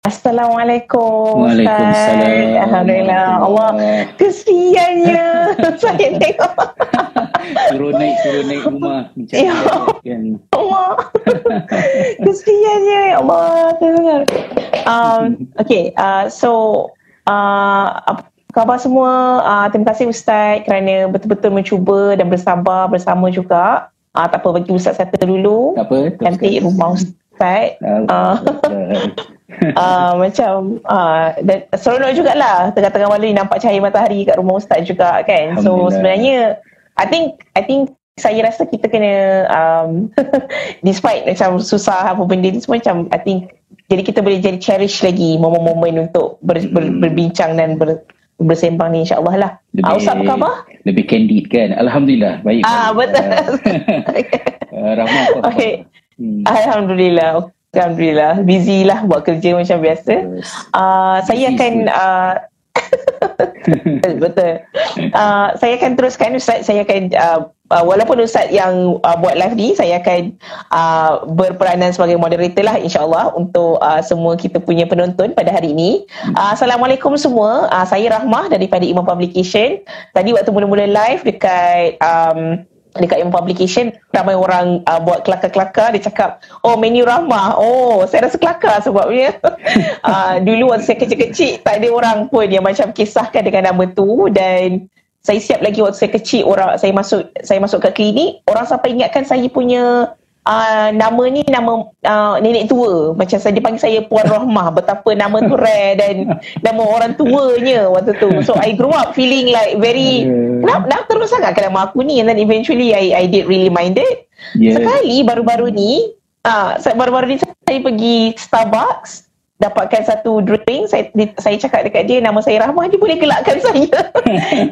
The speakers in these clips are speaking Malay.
Assalamualaikum Ustaz. Waalaikumsalam. Alhamdulillah. Allah, kesiannya saya tengok. Turun naik rumah Ya kan. Allah, kesiannya. Ya Allah, dengar. Okay, apa khabar semua? Terima kasih Ustaz kerana betul-betul mencuba dan bersabar bersama juga. Tak apa, bagi Ustaz kata dulu. Tak apa, Cantik rumah Ustaz. Macam dan seronok jugalah tengah-tengah malam ni nampak cahaya matahari kat rumah Ustaz juga kan. So sebenarnya I think saya rasa kita kena despite macam susah apa benda ni semua, macam I think jadi kita boleh jadi cherish lagi momen-momen untuk berbincang dan bersembang ni, insya-Allah lah. Ustaz apa khabar? Lebih candid kan. Alhamdulillah baik. Betul. Rahmat apa? Okay. Alhamdulillah, busy lah buat kerja macam biasa. Saya akan betul. Saya akan teruskan Ustaz. Saya akan walaupun Ustaz yang buat live ni, saya akan berperanan sebagai moderator lah, insya-Allah, untuk semua kita punya penonton pada hari ini. Assalamualaikum semua. Saya Rahmah daripada Imam Publication. Tadi waktu mula-mula live dekat Imam Publication, ramai orang buat kelakar-kelakar. Dia cakap, oh menu Rahmah. Oh, saya rasa kelakar sebabnya dulu waktu saya kecil-kecil tak ada orang pun yang macam kisahkan dengan nama tu. Dan saya siap lagi waktu saya kecil, saya masuk ke klinik, orang sampai ingatkan saya punya nama ni nama nenek tua. Macam dia panggil saya Puan Rahmah. Betapa nama tu rare dan nama orang tuanya waktu tu. So I grew up feeling like very nak terus sangat ke nama aku ni. And then eventually I did really mind it. Sekali baru-baru ni saya pergi Starbucks, dapatkan satu drink. Saya cakap dekat dia, nama saya Rahmah, dia boleh gelakkan saya.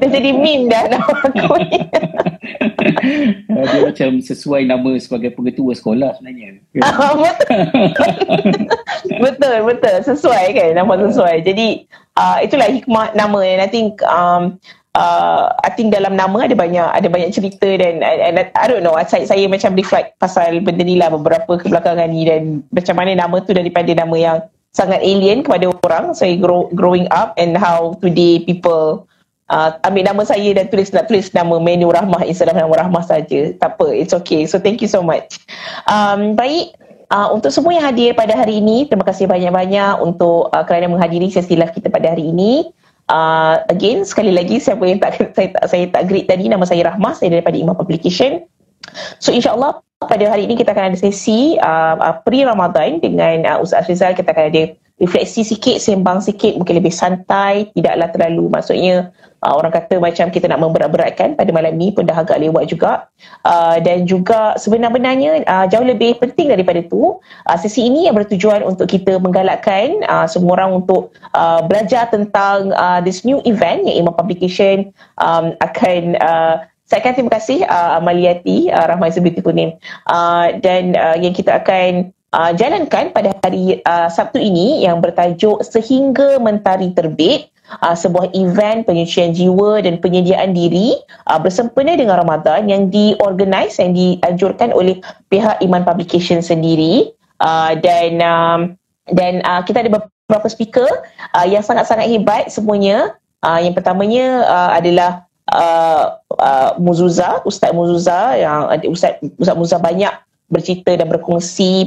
Dah jadi meme dah nama aku ni. Dia macam sesuai nama sebagai pengetua sekolah sebenarnya. Betul. Sesuai kan, nama sesuai. Jadi itulah hikmah nama. And I think dalam nama ada banyak cerita. Dan I don't know, saya macam reflect pasal benda ni lah beberapa kebelakangan ni, dan macam mana nama tu daripada nama yang sangat alien kepada orang. Saya growing up, and how today people ambil nama saya dan nak tulis nama menu Rahmah instead of nama Rahmah saja. Tak apa, it's okay. So thank you so much. Baik, untuk semua yang hadir pada hari ini, terima kasih banyak-banyak untuk kerana menghadiri sesi live kita pada hari ini. Again, sekali lagi, siapa yang saya tak greet tadi, nama saya Rahmah, saya daripada Imam Publication. So insya-Allah pada hari ini kita akan ada sesi pre-Ramadan dengan Ustaz Rizal. Kita akan ada refleksi sikit, sembang sikit, mungkin lebih santai, tidaklah terlalu, maksudnya orang kata macam kita nak memberat-beratkan. Pada malam ni pun dah agak lewat juga. Dan juga sebenarnya jauh lebih penting daripada tu, sesi ini yang bertujuan untuk kita menggalakkan semua orang untuk belajar tentang this new event yang Imam Publication akan saya akan terima kasih Amaliati, Rahmah is a beautiful name, dan yang kita akan jalankan pada hari Sabtu ini, yang bertajuk Sehingga Mentari Terbit, sebuah event penyucian jiwa dan penyediaan diri bersempena dengan Ramadan yang diorganize, yang dianjurkan oleh pihak Iman Publication sendiri. Dan kita ada beberapa speaker yang sangat-sangat hebat semuanya. Yang pertamanya adalah Muzuza, Ustaz Muzuza, yang Ustaz Muzuza banyak bercerita dan berkongsi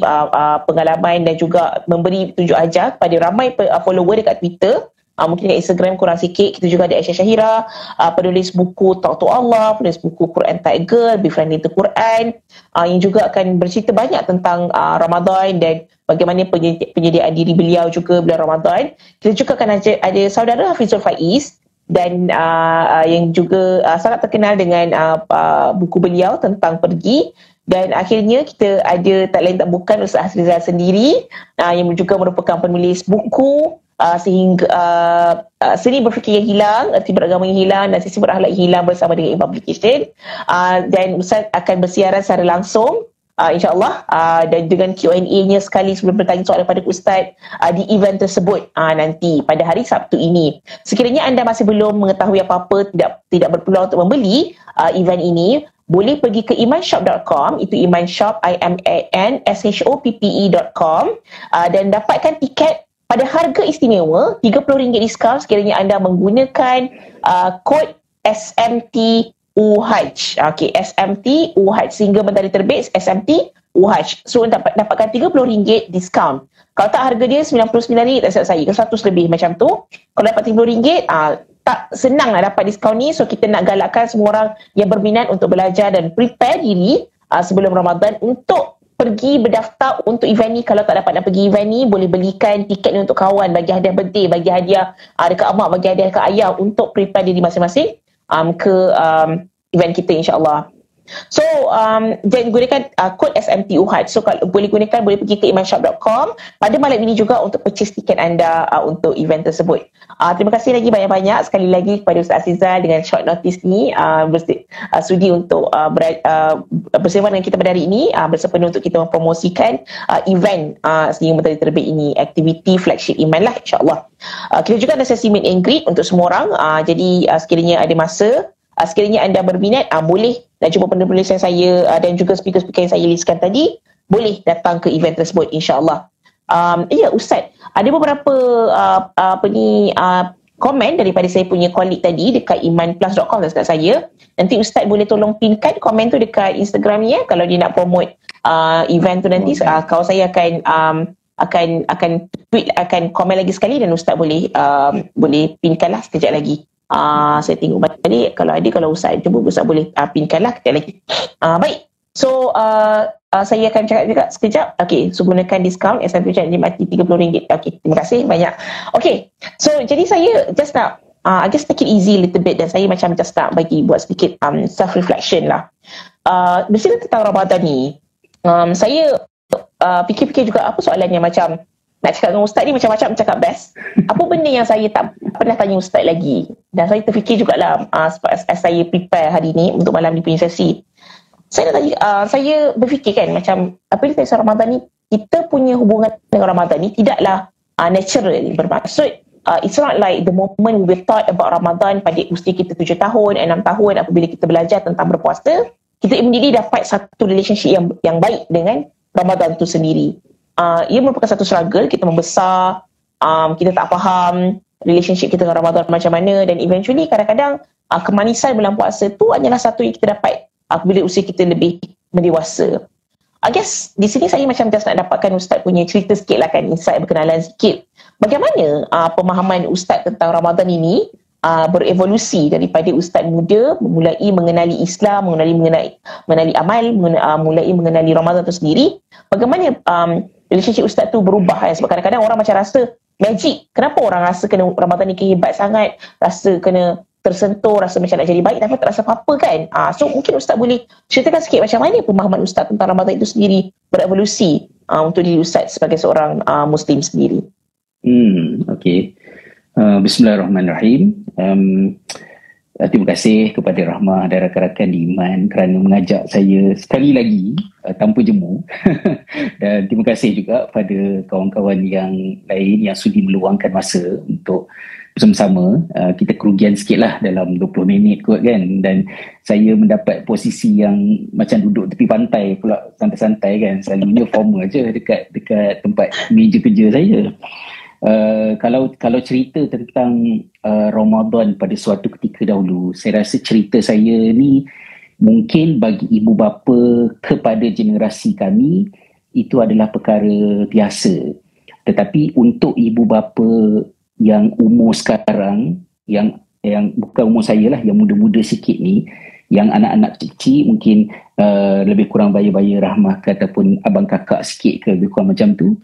pengalaman dan juga memberi tunjuk ajar kepada ramai follower dekat Twitter. Mungkin dekat Instagram kurang sikit. Kita juga ada Aisyah Syahira, penulis buku Talk to Allah, penulis buku Quran Tiger, Be Friendly to Quran, yang juga akan bercerita banyak tentang Ramadan dan bagaimana penyediaan diri beliau juga bulan Ramadan. Kita juga akan ada saudara Hafizul Faiz, dan yang juga sangat terkenal dengan buku beliau tentang pergi. Dan akhirnya kita ada tak lain tak bukan Ustaz Rizal sendiri, yang juga merupakan penulis buku sehingga Seni Berfikir Yang Hilang, Erti Beragama Yang Hilang, dan Sisi Berakhlak Yang Hilang bersama dengan Imam Publication. Dan Ustaz akan bersiaran secara langsung, insyaAllah, dan dengan Q&A-nya sekali sebelum bertanya soalan pada Ustaz di event tersebut nanti pada hari Sabtu ini. Sekiranya anda masih belum mengetahui apa-apa, tidak berpeluang untuk membeli event ini, boleh pergi ke imanshop.com, itu imanshop, imanshop.com, dan dapatkan tiket pada harga istimewa RM30 diskaun sekiranya anda menggunakan kod SMT-UH. Okey, SMT-UH sehingga mentari terbit SMT-UH. So dapatkan RM30 diskaun. Kalau tak, harga dia RM99, tak silap saya, ke 100 lebih macam tu. Kalau dapat RM30, tak senang nak dapat diskaun ni. So kita nak galakkan semua orang yang berminat untuk belajar dan prepare diri sebelum Ramadan untuk pergi berdaftar untuk event ni. Kalau tak dapat nak pergi event ni, boleh belikan tiket ni untuk kawan, bagi hadiah birthday, bagi hadiah dekat mak, bagi hadiah dekat ayah, untuk prepare diri masing-masing ke event kita, insyaAllah. So dan gunakan kod SMT-UH. So kalau boleh gunakan, boleh pergi ke imanshop.com pada malam ini juga untuk purchase tiket anda untuk event tersebut. Terima kasih lagi banyak-banyak sekali lagi kepada Ustaz Azizal dengan short notice ni sudi untuk bersama dengan kita pada hari ini, bersepenuh untuk kita mempromosikan event Senyum Mentari Terbit ini, aktiviti flagship Iman lah, insyaAllah. Kita juga ada sesi meet and greet untuk semua orang. Jadi sekiranya ada masa, sekiranya anda berminat, boleh nak jumpa penulis saya dan juga speaker-speaker yang saya listkan tadi, boleh datang ke event tersebut, insyaAllah. Ya Ustaz, ada beberapa komen daripada saya punya colleague tadi dekat imanplus.com dekat saya. Nanti Ustaz boleh tolong pinkan komen tu dekat Instagram ni, kalau dia nak promote event tu nanti. Kalau saya akan tweet, akan komen lagi sekali, dan Ustaz boleh pinkan lah sekejap lagi. Saya tengok balik, kalau Ustaz jumpa, Ustaz boleh pinkan lah kejap lagi. Baik, so saya akan cakap juga sekejap. Okay, so gunakan diskaun SMP nikmati RM30. Okay, terima kasih banyak. Okay, so jadi saya just nak I just take it easy a little bit, dan saya macam just nak buat sedikit self reflection lah. Bercerita tentang Ramadan ni, saya fikir-fikir juga apa soalannya. Macam nak cakap dengan Ustaz ni macam-macam, cakap best. Apa benda yang saya tak pernah tanya Ustaz lagi? Dan saya terfikir jugalah as saya prepare hari ni untuk malam ni punya sesi. Saya berfikir kan, macam apa yang saya Ramadan ni, kita punya hubungan dengan Ramadan ni tidaklah natural. Bermaksud it's not like the moment we thought about Ramadan pada usia kita 7 tahun, 6 tahun, apabila kita belajar tentang berpuasa, kita immediately dapat satu relationship yang baik dengan Ramadan tu sendiri. Ia merupakan satu struggle, kita membesar, kita tak faham relationship kita dengan Ramadan macam mana, dan eventually kadang-kadang kemanisan bulan puasa tu hanyalah satu yang kita dapat apabila usia kita lebih mendewasa. I guess di sini saya macam just nak dapatkan Ustaz punya cerita sikit lah kan, insight, berkenalan sikit. Bagaimana pemahaman Ustaz tentang Ramadan ini berevolusi daripada Ustaz muda, mulai mengenali Islam, mengenali amal, mulai mengenali Ramadan itu sendiri. Bagaimana relationship Ustaz tu berubah kan? Sebab kadang-kadang orang macam rasa magic. Kenapa orang rasa kena Ramadan ni hebat sangat, rasa kena tersentuh, rasa macam nak jadi baik, tapi tak rasa apa-apa kan. So mungkin Ustaz boleh ceritakan sikit macam mana pemahaman Ustaz tentang Ramadan itu sendiri berevolusi untuk diri Ustaz sebagai seorang Muslim sendiri. Okay. Bismillahirrahmanirrahim. Terima kasih kepada Rahmah dan rakan-rakan di Iman kerana mengajak saya sekali lagi tanpa jemu. Dan terima kasih juga pada kawan-kawan yang lain yang sudi meluangkan masa untuk bersama-sama. Kita kerugian sikit lah dalam 20 minit kot kan. Dan saya mendapat posisi yang macam duduk tepi pantai pula, santai-santai kan. Selalunya formal je dekat tempat meja kerja saya. Kalau cerita tentang Ramadan pada suatu ketika dahulu, saya rasa cerita saya ni mungkin bagi ibu bapa kepada generasi kami itu adalah perkara biasa. Tetapi untuk ibu bapa yang umur sekarang, yang bukan umur saya lah, yang muda-muda sikit ni, yang anak-anak kecil mungkin lebih kurang baya-baya Rahmah ke ataupun abang kakak sikit ke, lebih kurang macam tu,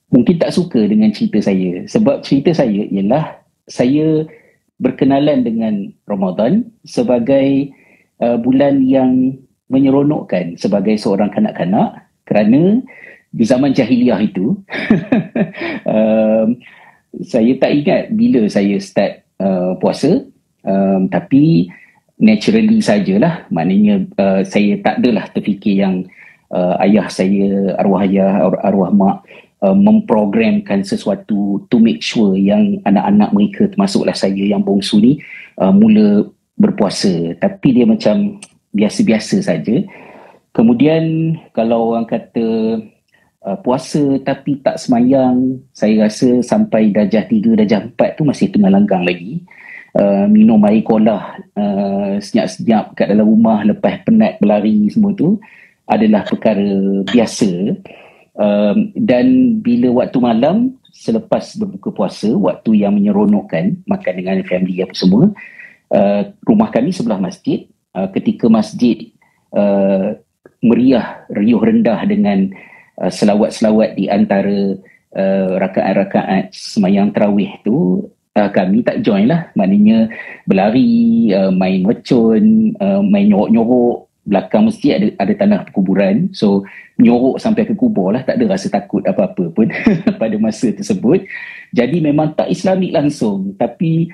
mungkin tak suka dengan cerita saya. Sebab cerita saya ialah saya berkenalan dengan Ramadan sebagai bulan yang menyeronokkan sebagai seorang kanak-kanak, kerana di zaman jahiliah itu saya tak ingat bila saya start puasa, tapi naturally sajalah. Maknanya saya tak adalah terfikir yang ayah saya, arwah mak memprogramkan sesuatu to make sure yang anak-anak mereka, termasuklah saya yang bongsu ni, mula berpuasa. Tapi dia macam biasa-biasa saja. Kemudian kalau orang kata puasa tapi tak semayang. Saya rasa sampai darjah 3, darjah 4 tu masih tengah langgang lagi. Minum air kolah senyap-senyap kat dalam rumah lepas penat berlari semua tu adalah perkara biasa. Dan bila waktu malam selepas berbuka puasa, waktu yang menyeronokkan, makan dengan family apa semua, rumah kami sebelah masjid. Ketika masjid meriah riuh rendah dengan selawat-selawat di antara rakaat-rakaat semayang tarawih tu, kami tak join lah. Maknanya berlari, main mercun, main nyorok-nyorok. Belakang masjid ada tanah perkuburan, so nyorok sampai ke kubur lah, tak ada rasa takut apa-apa pun pada masa tersebut. Jadi memang tak Islamik langsung, tapi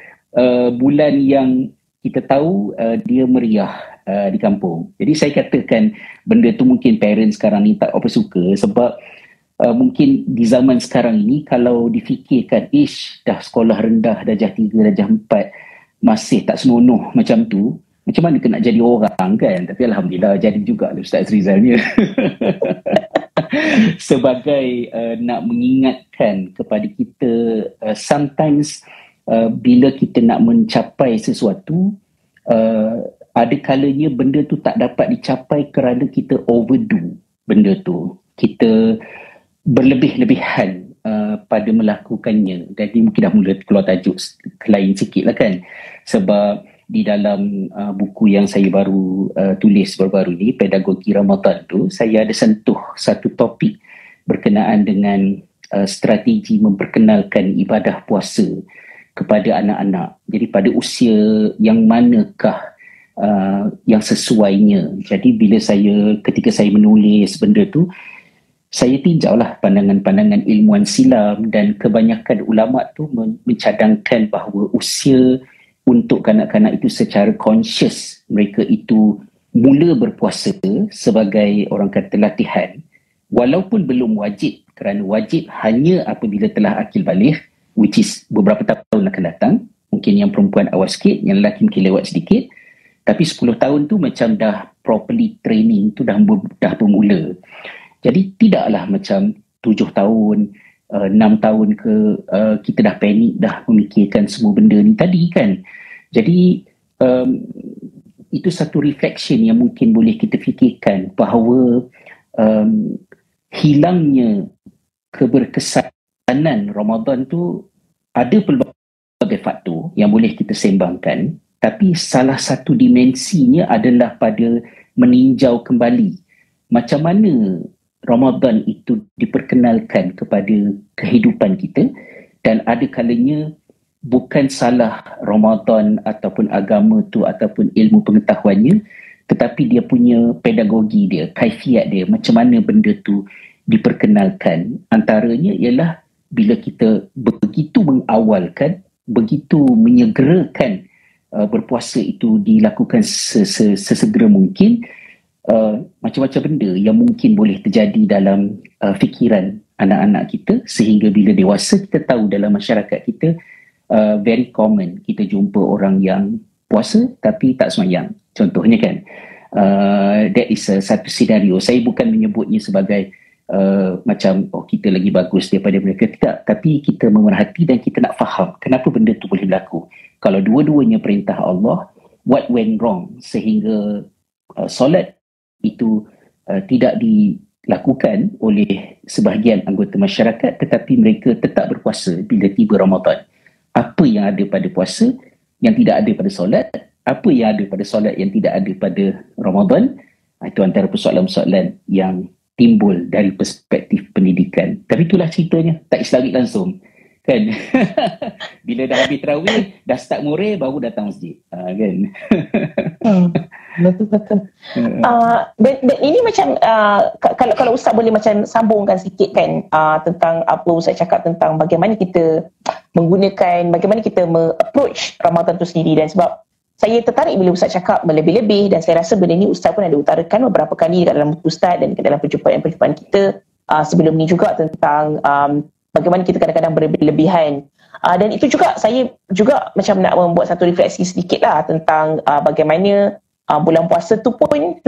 bulan yang kita tahu dia meriah di kampung. Jadi saya katakan benda tu mungkin parents sekarang ni tak apa suka, sebab mungkin di zaman sekarang ini kalau difikirkan dah sekolah rendah, darjah 3, darjah 4 masih tak senonoh macam tu, macam mana kena jadi orang kan? Tapi Alhamdulillah jadi juga Ustaz Rizal ni. Sebagai nak mengingatkan kepada kita, sometimes bila kita nak mencapai sesuatu, ada kalanya benda tu tak dapat dicapai kerana kita overdo benda tu. Kita berlebih-lebihan pada melakukannya. Jadi mungkin dah mula keluar tajuk lain sikit lah kan. Sebab di dalam buku yang saya baru tulis baru-baru ni, Pedagogi Ramadan tu, saya ada sentuh satu topik berkenaan dengan strategi memperkenalkan ibadah puasa kepada anak-anak. Jadi pada usia yang manakah yang sesuainya. Jadi ketika saya menulis benda tu, saya tinjaulah pandangan-pandangan ilmuwan silam, dan kebanyakan ulama tu mencadangkan bahawa usia untuk kanak-kanak itu secara conscious mereka itu mula berpuasa sebagai orang kata latihan, walaupun belum wajib, kerana wajib hanya apabila telah akil baligh, which is beberapa tahun akan datang. Mungkin yang perempuan awal sikit, yang lelaki mungkin lewat sedikit, tapi 10 tahun tu macam dah properly training tu dah bermula. Jadi tidaklah macam 7 tahun, 6 tahun ke kita dah panik, dah memikirkan semua benda ni tadi kan. Jadi itu satu reflection yang mungkin boleh kita fikirkan, bahawa hilangnya keberkesanan Ramadan tu ada pelbagai faktor yang boleh kita sembangkan, tapi salah satu dimensinya adalah pada meninjau kembali macam mana Ramadan itu diperkenalkan kepada kehidupan kita. Dan ada kalanya bukan salah Ramadan ataupun agama tu ataupun ilmu pengetahuannya, tetapi dia punya pedagogi dia, kaifiat dia, macam mana benda tu diperkenalkan. Antaranya ialah bila kita begitu mengawalkan, begitu menyegerakan berpuasa itu dilakukan sesegera mungkin, macam-macam benda yang mungkin boleh terjadi dalam fikiran anak-anak kita, sehingga bila dewasa kita tahu dalam masyarakat kita very common kita jumpa orang yang puasa tapi tak semayang, contohnya kan. That is satu senario. Saya bukan menyebutnya sebagai macam kita lagi bagus daripada mereka, tidak, tapi kita memerhati dan kita nak faham kenapa benda tu boleh berlaku. Kalau dua-duanya perintah Allah, what went wrong sehingga solat itu tidak dilakukan oleh sebahagian anggota masyarakat, tetapi mereka tetap berpuasa bila tiba Ramadan. Apa yang ada pada puasa yang tidak ada pada solat, apa yang ada pada solat yang tidak ada pada Ramadan, itu antara persoalan-persoalan yang timbul dari perspektif pendidikan. Tapi itulah ceritanya, tak Islamik langsung kan. Bila dah habis tarawih, dah start ngoreh, baru datang masjid kan. Betul-betul. Dan ini macam kalau Ustaz boleh macam sambungkan sikit kan, tentang apa Ustaz cakap tentang bagaimana kita menggunakan, bagaimana kita approach Ramadan tu sendiri. Dan sebab saya tertarik bila Ustaz cakap melebih-lebih, dan saya rasa benda ni Ustaz pun ada utarakan beberapa kali dekat dalam buku Ustaz dan dalam perjumpaan-perjumpaan kita sebelum ni juga, tentang bagaimana kita kadang-kadang berlebihan. Dan itu juga saya juga macam nak membuat satu refleksi sedikit lah tentang bagaimana bulan puasa tu pun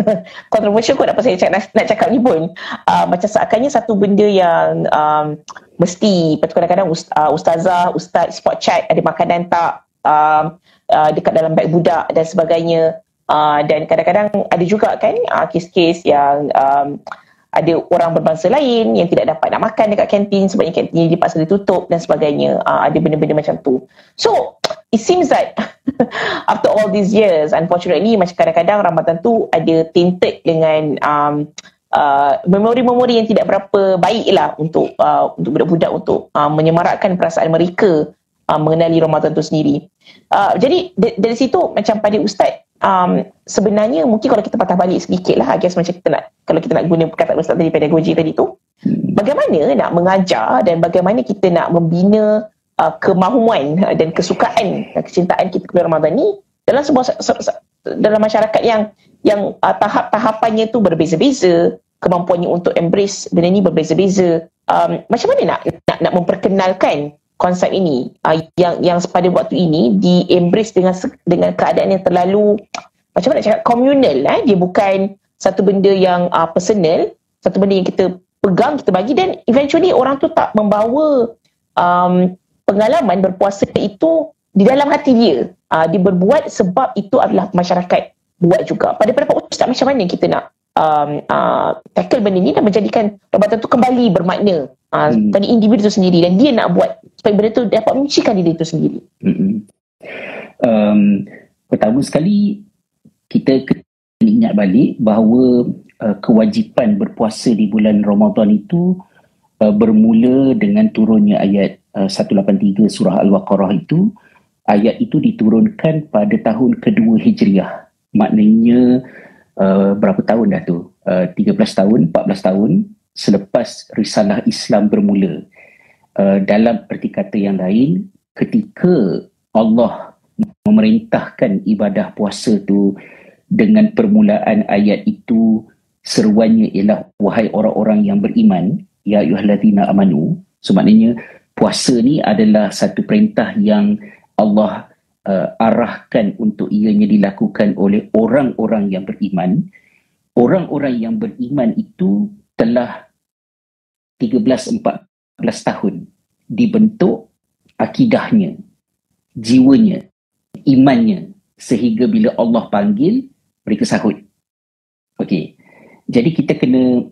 kontroversial kot apa saya nak cakap ni pun, macam seakannya satu benda yang mesti. Lepas tu kadang-kadang ustazah, ustaz spot check ada makanan tak dekat dalam beg budak dan sebagainya. Dan kadang-kadang ada juga kan kes-kes yang ada orang berbangsa lain yang tidak dapat nak makan dekat kantin sebabnya kantin dipaksa ditutup dan sebagainya. Ada benda-benda macam tu. So it seems that after all these years, unfortunately macam kadang-kadang Ramadan tu ada tainted dengan memori-memori yang tidak berapa baik lah untuk budak-budak untuk menyemarakkan perasaan mereka mengenali Ramadan tu sendiri. Jadi dari situ macam pada Ustaz, sebenarnya mungkin kalau kita patah balik sedikit lah, I guess macam kalau kita nak guna perkataan Ustaz tadi, pedagogi tadi tu, bagaimana nak mengajar dan bagaimana kita nak membina kemahuan dan kesukaan dan kecintaan kita kepada Ramadan ni dalam masyarakat yang tahap-tahapannya tu berbeza-beza, kemampuannya untuk embrace benda ni berbeza-beza. Macam mana nak memperkenalkan konsep ini yang pada waktu ini di-embrace dengan keadaan yang terlalu, macam mana nak cakap, communal. Dia bukan satu benda yang personal, satu benda yang kita pegang, kita bagi, dan eventually orang tu tak membawa pengalaman berpuasa itu di dalam hati dia. Dia berbuat sebab itu adalah masyarakat buat juga. Pada pendapat Ustaz, macam mana kita nak tackle benda ni dan menjadikan Ramadan tu kembali bermakna bagi individu tu sendiri, dan dia nak buat supaya benda tu dapat menyucikan diri tu sendiri. Pertama sekali, kita kena ingat balik bahawa kewajipan berpuasa di bulan Ramadan itu bermula dengan turunnya ayat 183 surah Al-Baqarah itu. Ayat itu diturunkan pada tahun kedua Hijriah. Maknanya berapa tahun dah tu? 13 tahun, 14 tahun selepas risalah Islam bermula. Dalam erti kata yang lain, ketika Allah memerintahkan ibadah puasa tu, dengan permulaan ayat itu seruannya ialah wahai orang-orang yang beriman, ya ayyuhallazina amanu. So maknanya puasa ni adalah satu perintah yang Allah arahkan untuk ianya dilakukan oleh orang-orang yang beriman. Orang-orang yang beriman itu telah 13-14 tahun dibentuk akidahnya, jiwanya, imannya, sehingga bila Allah panggil, mereka sahut. Okey. Jadi kita kena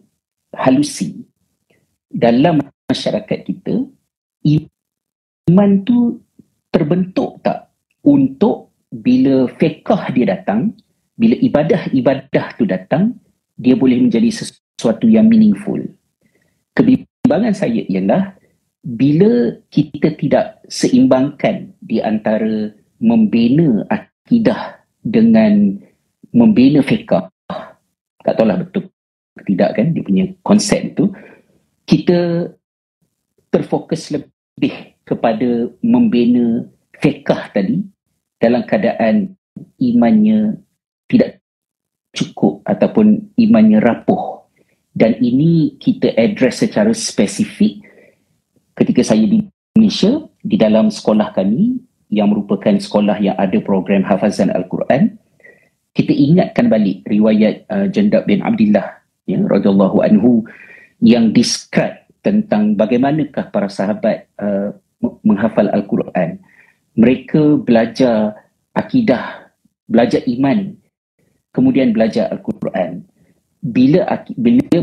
halusi dalam masyarakat kita, iman tu terbentuk tak untuk bila fiqh dia datang, bila ibadah tu datang, dia boleh menjadi sesuatu yang meaningful. Kebimbangan saya ialah bila kita tidak seimbangkan di antara membina akidah dengan membina fiqh. Tak tahulah betul ke tidak kan dia punya konsep tu. Kita terfokus lebih kepada membina fiqh tadi dalam keadaan imannya tidak cukup ataupun imannya rapuh. Dan ini kita address secara spesifik ketika saya di Malaysia, di dalam sekolah kami yang merupakan sekolah yang ada program hafazan Al-Quran. Kita ingatkan balik riwayat Jandab bin Abdullah radhiyallahu anhu yang describe tentang bagaimanakah para sahabat menghafal Al-Quran. Mereka belajar akidah, belajar iman, kemudian belajar Al-Quran. Bila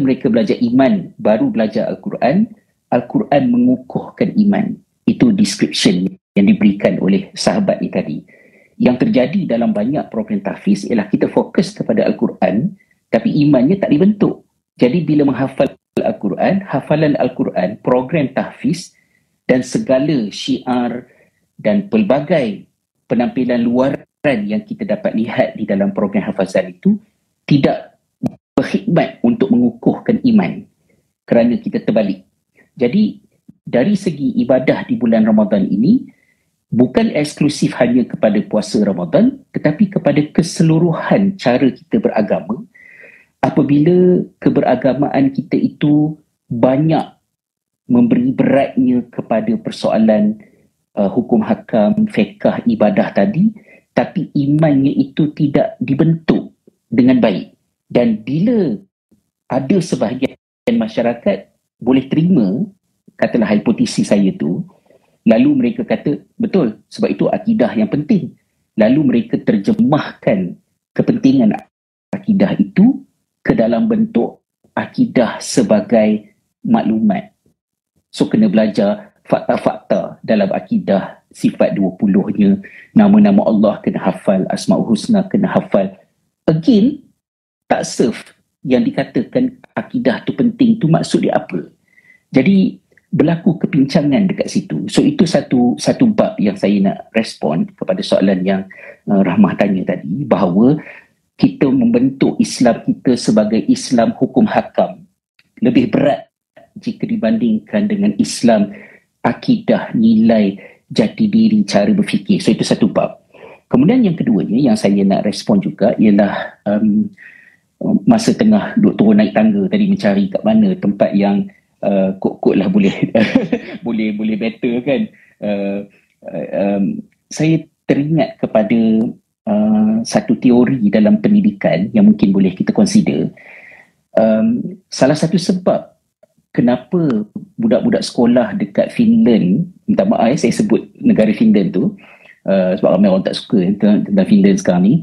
mereka belajar iman, baru belajar Al-Quran, Al-Quran mengukuhkan iman. Itu description yang diberikan oleh sahabat ni tadi. Yang terjadi dalam banyak program tahfiz ialah kita fokus kepada Al-Quran, tapi imannya tak dibentuk. Jadi bila menghafal Al-Quran, hafalan Al-Quran, program tahfiz dan segala syiar dan pelbagai penampilan luaran yang kita dapat lihat di dalam program hafazan itu tidak berkhidmat untuk mengukuhkan iman, kerana kita terbalik. Jadi dari segi ibadah di bulan Ramadan ini bukan eksklusif hanya kepada puasa Ramadan, tetapi kepada keseluruhan cara kita beragama. Apabila keberagamaan kita itu banyak memberi beratnya kepada persoalan hukum hakam, fiqh, ibadah tadi, tapi imannya itu tidak dibentuk dengan baik. Dan bila ada sebahagian masyarakat boleh terima, katalah hipotesis saya tu, lalu mereka kata, betul, sebab itu akidah yang penting. Lalu mereka terjemahkan kepentingan akidah itu ke dalam bentuk akidah sebagai maklumat. So kena belajar fakta-fakta dalam akidah, sifat 20-nya, nama-nama Allah kena hafal, Asmaul Husna kena hafal. Again, tak serve yang dikatakan akidah tu penting tu maksud dia apa. Jadi berlaku kepincangan dekat situ. So itu satu bab yang saya nak respon kepada soalan yang Rahmah tanya tadi, bahawa kita membentuk Islam kita sebagai Islam hukum hakam lebih berat jika dibandingkan dengan Islam akidah, nilai, jati diri, cara berfikir. So itu satu bab. Kemudian yang keduanya yang saya nak respon juga ialah masa tengah duk turun naik tangga tadi mencari kat mana tempat yang kot-kot lah boleh boleh better kan. Saya teringat kepada satu teori dalam pendidikan yang mungkin boleh kita consider. Salah satu sebab kenapa budak-budak sekolah dekat Finland, minta maaf saya sebut negara Finland tu, sebab ramai orang tak suka tentang Finland sekarang ni.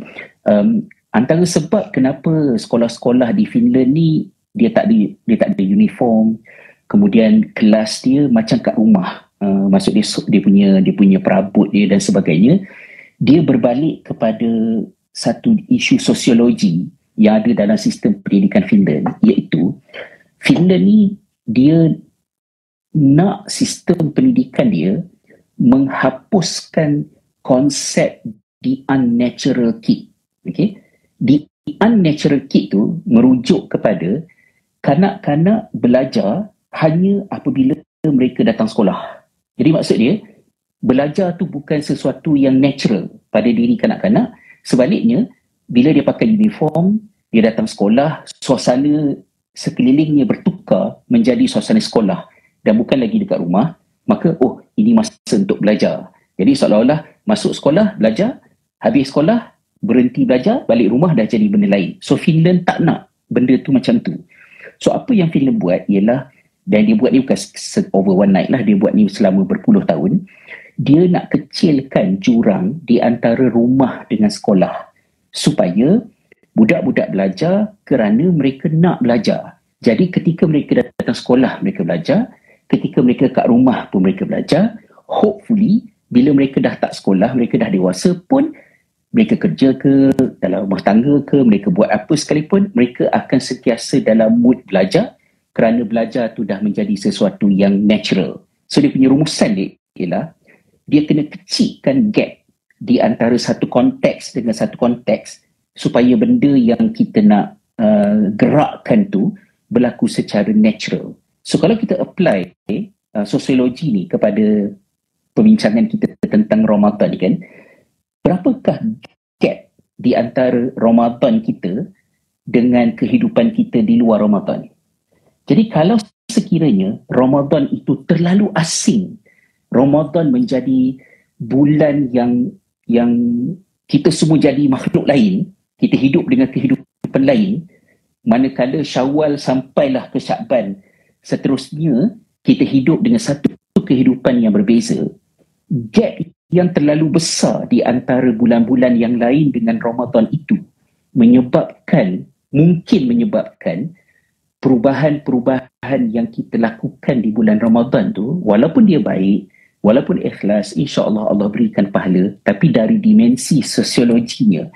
Antara sebab kenapa sekolah-sekolah di Finland ni dia tak ada uniform, kemudian kelas dia macam kat rumah. Maksud dia punya perabot dia dan sebagainya. Dia berbalik kepada satu isu sosiologi yang ada dalam sistem pendidikan Finland, iaitu Finland ni dia nak sistem pendidikan dia menghapuskan konsep the unnatural kid. Okay? The unnatural kid tu merujuk kepada kanak-kanak belajar hanya apabila mereka datang sekolah. Jadi maksud dia, belajar tu bukan sesuatu yang natural pada diri kanak-kanak. Sebaliknya, bila dia pakai uniform, dia datang sekolah, suasana sekelilingnya bertukar menjadi suasana sekolah dan bukan lagi dekat rumah, maka ini masa untuk belajar. Jadi seolah-olah masuk sekolah, belajar, habis sekolah, berhenti belajar, balik rumah dah jadi benda lain. So Finland tak nak benda tu macam tu. So apa yang Finland buat ialah, dan dia buat ni bukan over one night lah, dia buat ni selama berpuluh tahun, dia nak kecilkan jurang di antara rumah dengan sekolah supaya budak-budak belajar kerana mereka nak belajar. Jadi ketika mereka datang sekolah, mereka belajar. Ketika mereka kat rumah pun mereka belajar. Hopefully, bila mereka dah tak sekolah, mereka dah dewasa pun, mereka kerja ke, dalam rumah tangga ke, mereka buat apa sekalipun, mereka akan sentiasa dalam mood belajar kerana belajar tu dah menjadi sesuatu yang natural. So dia punya rumusan dia ialah, dia kena kecilkan gap di antara satu konteks dengan satu konteks supaya benda yang kita nak gerakkan tu berlaku secara natural. So kalau kita apply sosiologi ni kepada perbincangan kita tentang Ramadan ni kan, berapakah gap di antara Ramadan kita dengan kehidupan kita di luar Ramadan? Jadi kalau sekiranya Ramadan itu terlalu asing, Ramadan menjadi bulan yang kita semua jadi makhluk lain, kita hidup dengan kehidupan lain, manakala Syawal sampailah ke Syakban, seterusnya kita hidup dengan satu kehidupan yang berbeza. Gap yang terlalu besar di antara bulan-bulan yang lain dengan Ramadan itu mungkin menyebabkan perubahan-perubahan yang kita lakukan di bulan Ramadan tu, walaupun dia baik, walaupun ikhlas, insya-Allah Allah berikan pahala, tapi dari dimensi sosiologinya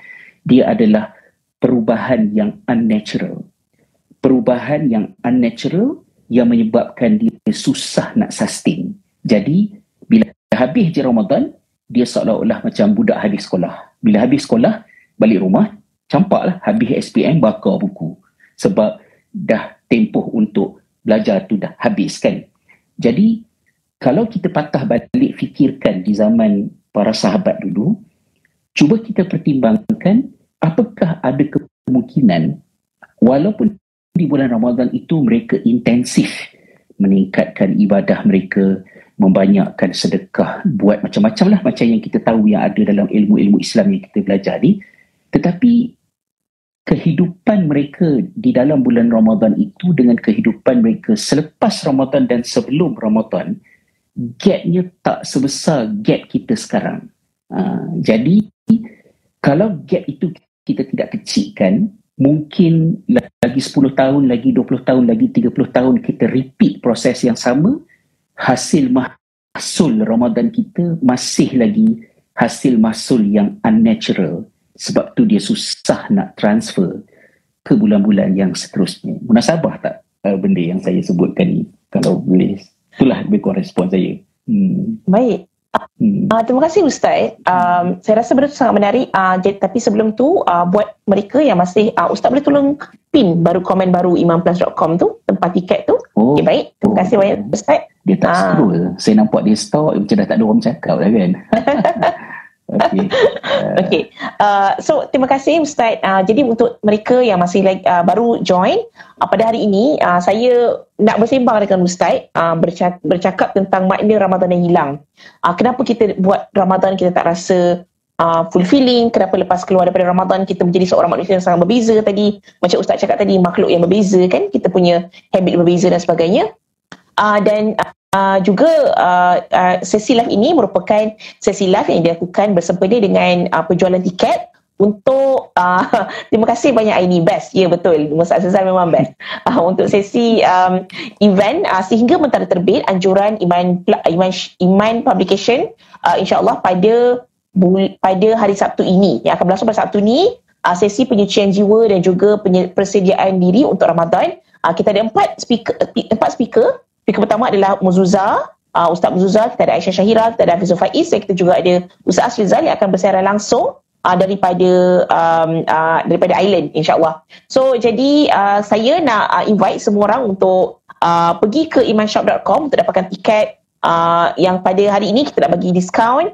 dia adalah perubahan yang unnatural. Perubahan yang unnatural yang menyebabkan dia susah nak sustain. Jadi bila habis je Ramadan, dia seolah-olah macam budak habis sekolah. Bila habis sekolah, balik rumah, campaklah habis SPM, bakar buku. Sebab dah tempoh untuk belajar tu dah habis kan. Jadi kalau kita patah balik fikirkan di zaman para sahabat dulu, cuba kita pertimbangkan apakah ada kemungkinan walaupun di bulan Ramadan itu mereka intensif meningkatkan ibadah mereka, membanyakkan sedekah, buat macam-macam lah macam yang kita tahu yang ada dalam ilmu-ilmu Islam yang kita belajar ni, tetapi kehidupan mereka di dalam bulan Ramadan itu dengan kehidupan mereka selepas Ramadan dan sebelum Ramadan, gapnya tak sebesar gap kita sekarang. Jadi kalau gap itu kita tidak kecilkan, mungkin lagi 10 tahun, lagi 20 tahun, lagi 30 tahun kita repeat proses yang sama, hasil mahsul Ramadan kita masih lagi hasil mahsul yang unnatural. Sebab tu dia susah nak transfer ke bulan-bulan yang seterusnya. Munasabah tak benda yang saya sebutkan ni? Kalau boleh, itulah lebih kurang respon saya. Baik. Terima kasih Ustaz. Saya rasa benda tu sangat menarik. Tapi sebelum tu, buat mereka yang masih, Ustaz boleh tolong pin baru komen baru imanplus.com tu, tempat tiket tu. Okay, baik. Terima kasih banyak Ustaz. Dia tak scroll. Saya nampak dia store macam dah tak ada orang cakap dah kan. Okay. So terima kasih Ustaz. Jadi untuk mereka yang masih baru join, pada hari ini saya nak bersembang dengan Ustaz, bercakap tentang makna Ramadan yang hilang. Kenapa kita buat Ramadan kita tak rasa fulfilling, kenapa lepas keluar daripada Ramadan kita menjadi seorang manusia yang sangat berbeza tadi, macam Ustaz cakap tadi, makhluk yang berbeza kan, kita punya habit berbeza dan sebagainya. Dan juga sesi live ini merupakan sesi live yang dilakukan bersempena dengan penjualan tiket untuk terima kasih banyak Aini, best. Ya betul, Ustaz Azhar memang best. Untuk sesi event sehingga mentari terbit anjuran Iman Publication, insyaAllah pada hari Sabtu ini yang akan berlangsung pada Sabtu ni, sesi penyucian jiwa dan juga persediaan diri untuk Ramadan. Kita ada 4 speaker. Speaker pertama adalah Muzuza, Ustaz Muzuza, kita ada Aisyah Syahira, kita ada Hafizul Faiz, dan kita juga ada Ustaz Asrizal yang akan bersiaran langsung daripada Island, insyaAllah. So jadi saya nak invite semua orang untuk pergi ke imanshop.com untuk dapatkan tiket yang pada hari ini kita nak bagi diskaun,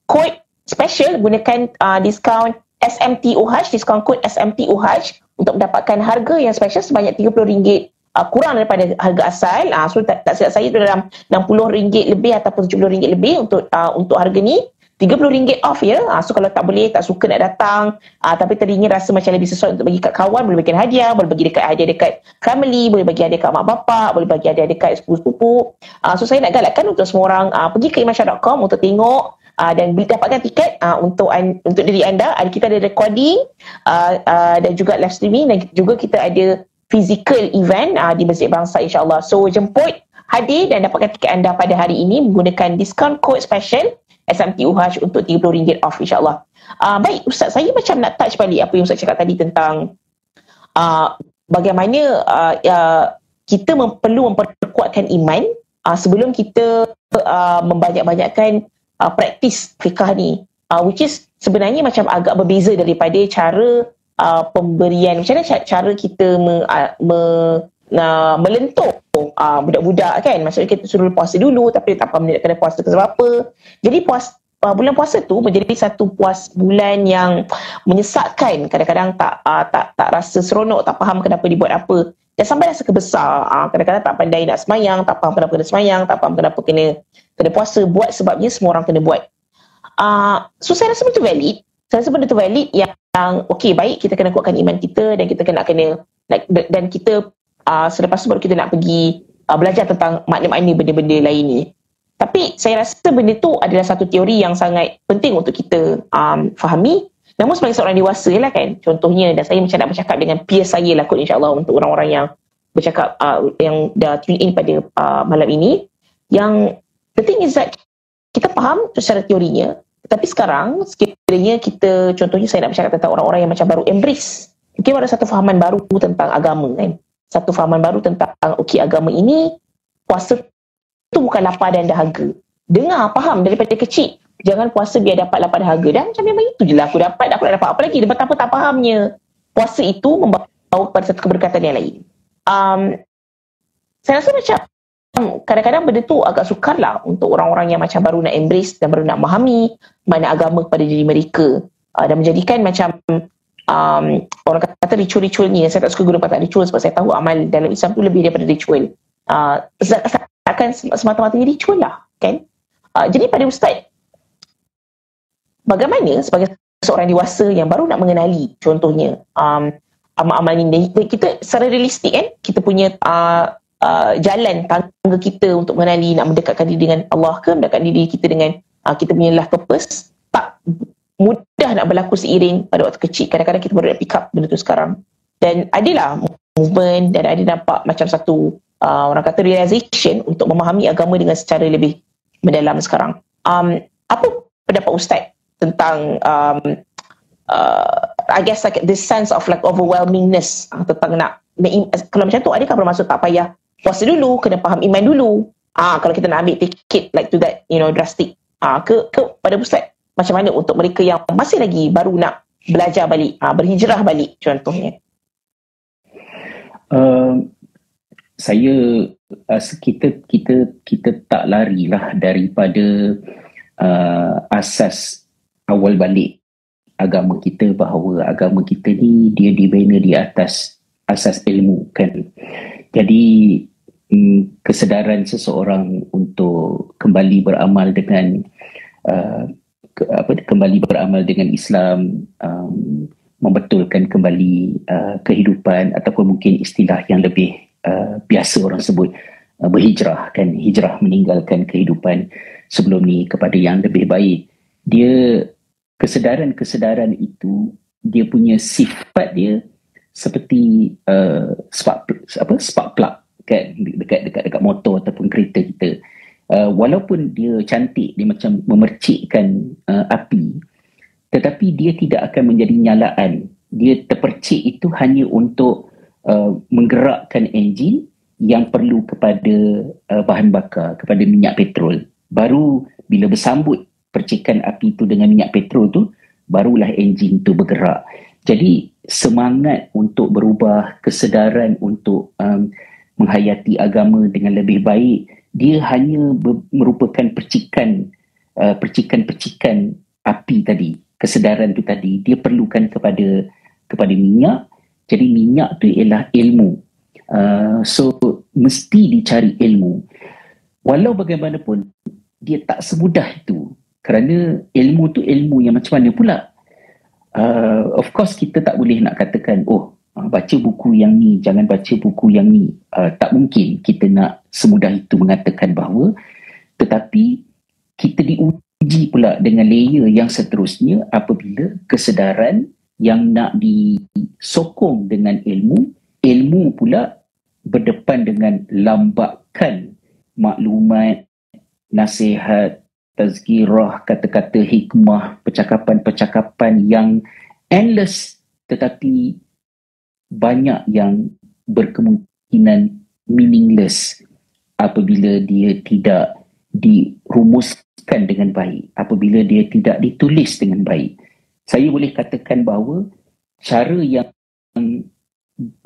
kod special, gunakan diskaun SMTOH, diskaun kod SMTOH untuk mendapatkan harga yang special sebanyak RM30 kurang daripada harga asal. So tak silap saya itu dalam RM60 lebih ataupun RM70 lebih untuk harga ni. RM30 off ya. So kalau tak boleh, tak suka nak datang, tapi teringin rasa macam lebih sesuai untuk bagi kat kawan, boleh bagi hadiah, boleh bagi hadiah dekat family, boleh bagi hadiah kat mak bapak, boleh bagi hadiah dekat sepupu-sepupu. So saya nak galakkan untuk semua orang pergi ke imanshop.com untuk tengok dan dapatkan tiket untuk diri anda. Kita ada recording dan juga live streaming, dan juga kita ada physical event di Masjid Bangsa, insyaAllah. So jemput, hadir dan dapatkan tiket anda pada hari ini menggunakan diskaun kod special SMTOH untuk RM30 off, insyaAllah. Baik Ustaz, saya macam nak touch balik apa yang Ustaz cakap tadi tentang bagaimana kita perlu memperkuatkan iman sebelum kita membanyak-banyakkan praktis fiqah ni, which is sebenarnya macam agak berbeza daripada cara pemberian, macam mana cara kita melentuk budak-budak kan. Maksudnya kita suruh puasa dulu tapi tak faham dia nak kena puasa ke sebab apa. Jadi bulan puasa tu menjadi satu bulan yang menyesatkan, kadang-kadang tak rasa seronok, tak faham kenapa dibuat apa, dan sampai rasa kebesar. Kadang-kadang tak pandai nak semayang, tak faham kenapa kena semayang, tak faham kenapa kena puasa, buat sebabnya semua orang kena buat. So saya rasa betul valid. Saya rasa benda tu valid yang okey, baik, kita kena kuatkan iman kita dan kita kena dan kita selepas tu baru kita nak pergi belajar tentang makna-makna benda-benda lain ni. Tapi saya rasa benda tu adalah satu teori yang sangat penting untuk kita fahami. Namun sebagai seorang dewasa lah kan, contohnya, dan saya macam nak bercakap dengan peer saya lah kot, insyaAllah, untuk orang-orang yang bercakap yang dah tune in pada malam ini, yang the thing is that kita faham secara teorinya. Tapi sekarang sekiranya kita, contohnya saya nak bercakap tentang orang-orang yang macam baru embrace, mungkin ada satu fahaman baru tentang agama kan, satu fahaman baru tentang okey, agama ini, puasa tu bukan lapar dan dahaga. Dengar, faham daripada kecil, jangan puasa biar dapat lapar dahaga. Dan macam memang itu je lah aku nak dapat apa lagi, dia betapa tak fahamnya puasa itu membawa kepada satu keberkatan yang lain. Saya rasa macam kadang-kadang benda tu agak sukar lah untuk orang-orang yang macam baru nak embrace dan baru nak memahami mana agama kepada diri mereka, dan menjadikan macam orang kata ritual-ritual ni. Saya tak suka guna kata ritual sebab saya tahu amal dalam Islam tu lebih daripada ritual. Akan semata-mata ritual lah kan. Jadi pada Ustaz, bagaimana sebagai seorang dewasa yang baru nak mengenali contohnya amal-amal ni. Kita secara realistik kan, kita punya jalan tangga kita untuk mengenali nak mendekatkan diri dengan Allah ke mendekatkan diri kita dengan kita punya life purpose, tak mudah nak berlaku seiring pada waktu kecil. Kadang-kadang kita baru nak pick up benda tu sekarang, dan adalah movement dan ada nampak macam satu orang kata realization untuk memahami agama dengan secara lebih mendalam sekarang. Apa pendapat Ustaz tentang I guess like this sense of like overwhelmingness tentang nak kalau macam tu, adakah bermaksud tak payah puasa dulu, kena faham iman dulu kalau kita nak ambil tiket like to that drastic ke pada Ustaz, macam mana untuk mereka yang masih lagi baru nak belajar balik, berhijrah balik contohnya? Saya kita tak larilah daripada asas awal balik agama kita, bahawa agama kita ni dia dibina di atas asas ilmu kan. Jadi kesedaran seseorang untuk kembali beramal dengan Islam, membetulkan kembali kehidupan, ataupun mungkin istilah yang lebih biasa orang sebut berhijrah kan, hijrah meninggalkan kehidupan sebelum ni kepada yang lebih baik. Dia kesedaran itu, dia punya sifat dia seperti spark plug kan, dekat motor ataupun kereta kita. Walaupun dia cantik, dia macam memercikkan api, tetapi dia tidak akan menjadi nyalaan. Dia terpercik itu hanya untuk menggerakkan enjin yang perlu kepada bahan bakar, kepada minyak petrol. Baru bila bersambut percikan api itu dengan minyak petrol tu, barulah enjin tu bergerak. Jadi semangat untuk berubah, kesedaran untuk menghayati agama dengan lebih baik, dia hanya merupakan percikan api tadi, kesedaran tu tadi. Dia perlukan kepada minyak. Jadi minyak tu ialah ilmu. So mesti dicari ilmu. Walau bagaimanapun dia tak semudah itu, kerana ilmu tu ilmu yang macam mana pula. Of course kita tak boleh nak katakan baca buku yang ni, jangan baca buku yang ni. Tak mungkin kita nak semudah itu mengatakan bahawa, tetapi kita diuji pula dengan layer yang seterusnya apabila kesedaran yang nak disokong dengan ilmu pula berdepan dengan lambakan maklumat, nasihat, tazkirah, kata-kata hikmah, percakapan-percakapan yang endless, tetapi banyak yang berkemungkinan meaningless apabila dia tidak dirumuskan dengan baik, apabila dia tidak ditulis dengan baik. Saya boleh katakan bahawa cara yang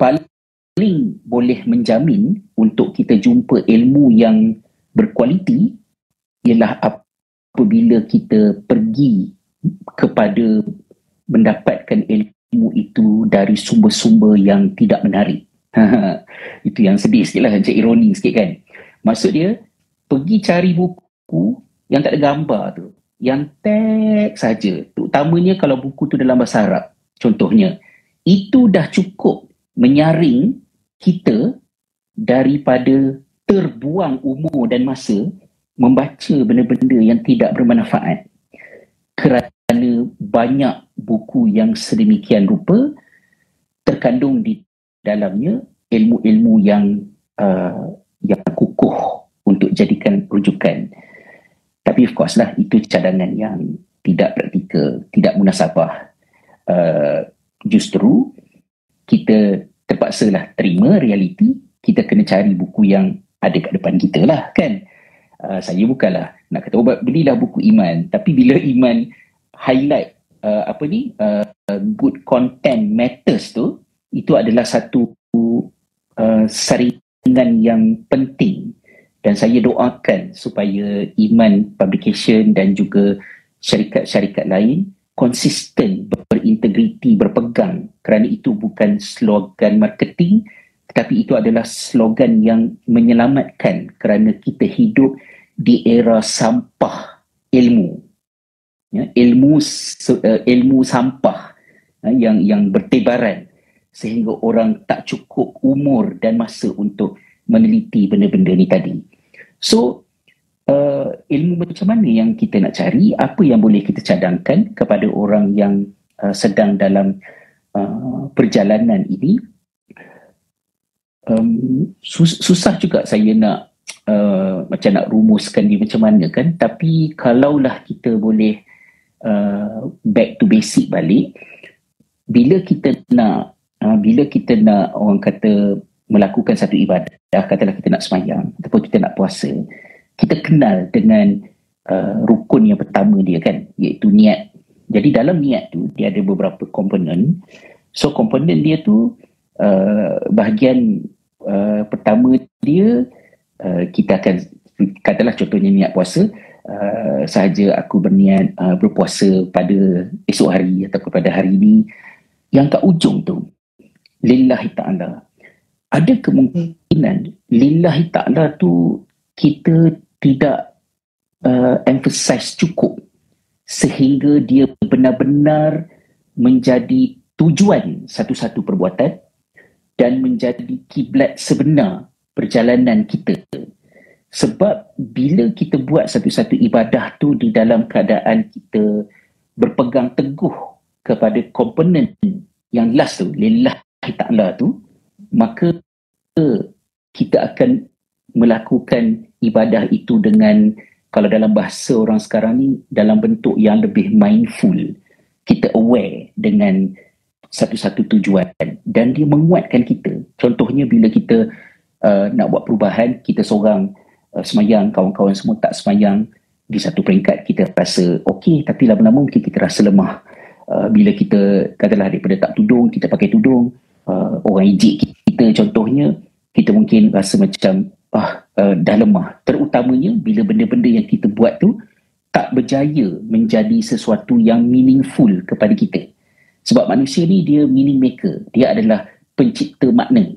paling boleh menjamin untuk kita jumpa ilmu yang berkualiti ialah apabila kita pergi kepada mendapatkan ilmu itu dari sumber-sumber yang tidak menarik. Itu yang sedih sikit lah, macam ironi sikit kan. Maksud dia, pergi cari buku yang tak ada gambar tu, yang teks saja, terutamanya kalau buku tu dalam bahasa Arab contohnya, itu dah cukup menyaring kita daripada terbuang umur dan masa membaca benda-benda yang tidak bermanfaat, kerana banyak buku yang sedemikian rupa terkandung di dalamnya ilmu-ilmu yang kukuh untuk jadikan rujukan. Tapi of course lah, itu cadangan yang tidak praktikal, tidak munasabah. Justru kita terpaksalah terima realiti, kita kena cari buku yang ada kat depan kita lah kan. Saya bukanlah nak kata belilah buku iman, tapi bila iman highlight good content matters tu, itu adalah satu saringan yang penting. Dan saya doakan supaya Iman Publication dan juga syarikat-syarikat lain konsisten, berintegriti, berpegang, kerana itu bukan slogan marketing, tetapi itu adalah slogan yang menyelamatkan, kerana kita hidup di era sampah ilmu ya, ilmu sampah yang bertebaran sehingga orang tak cukup umur dan masa untuk meneliti benda-benda ni tadi. So ilmu macam mana yang kita nak cari, apa yang boleh kita cadangkan kepada orang yang sedang dalam perjalanan ini. Susah juga saya nak macam nak rumuskan dia macam mana kan, tapi kalaulah kita boleh back to basic balik, bila kita nak orang kata melakukan satu ibadah, katalah kita nak sembahyang ataupun kita nak puasa, kita kenal dengan rukun yang pertama dia kan, iaitu niat. Jadi dalam niat tu dia ada beberapa komponen. So komponen dia tu bahagian pertama dia, kita akan katalah contohnya niat puasa, sahaja aku berniat berpuasa pada esok hari atau pada hari ini, yang kat ujung tu lillahi ta'ala. Ada kemungkinan lillahi ta'ala tu kita tidak emphasize cukup sehingga dia benar-benar menjadi tujuan satu-satu perbuatan dan menjadi kiblat sebenar perjalanan kita. Sebab bila kita buat satu-satu ibadah tu di dalam keadaan kita berpegang teguh kepada komponen yang last tu, lillahi ta'ala tu, maka kita akan melakukan ibadah itu dengan, kalau dalam bahasa orang sekarang ni, dalam bentuk yang lebih mindful. Kita aware dengan satu-satu tujuan dan dia menguatkan kita. Contohnya bila kita nak buat perubahan, kita seorang semayang, kawan-kawan semua tak semayang, di satu peringkat kita rasa okey, tapi lama-lama mungkin kita rasa lemah. Bila kita katalah daripada tak tudung, kita pakai tudung, orang ejek kita contohnya, kita mungkin rasa macam dah lemah. Terutamanya bila benda-benda yang kita buat tu tak berjaya menjadi sesuatu yang meaningful kepada kita. Sebab manusia ni dia meaning maker, dia adalah pencipta makna.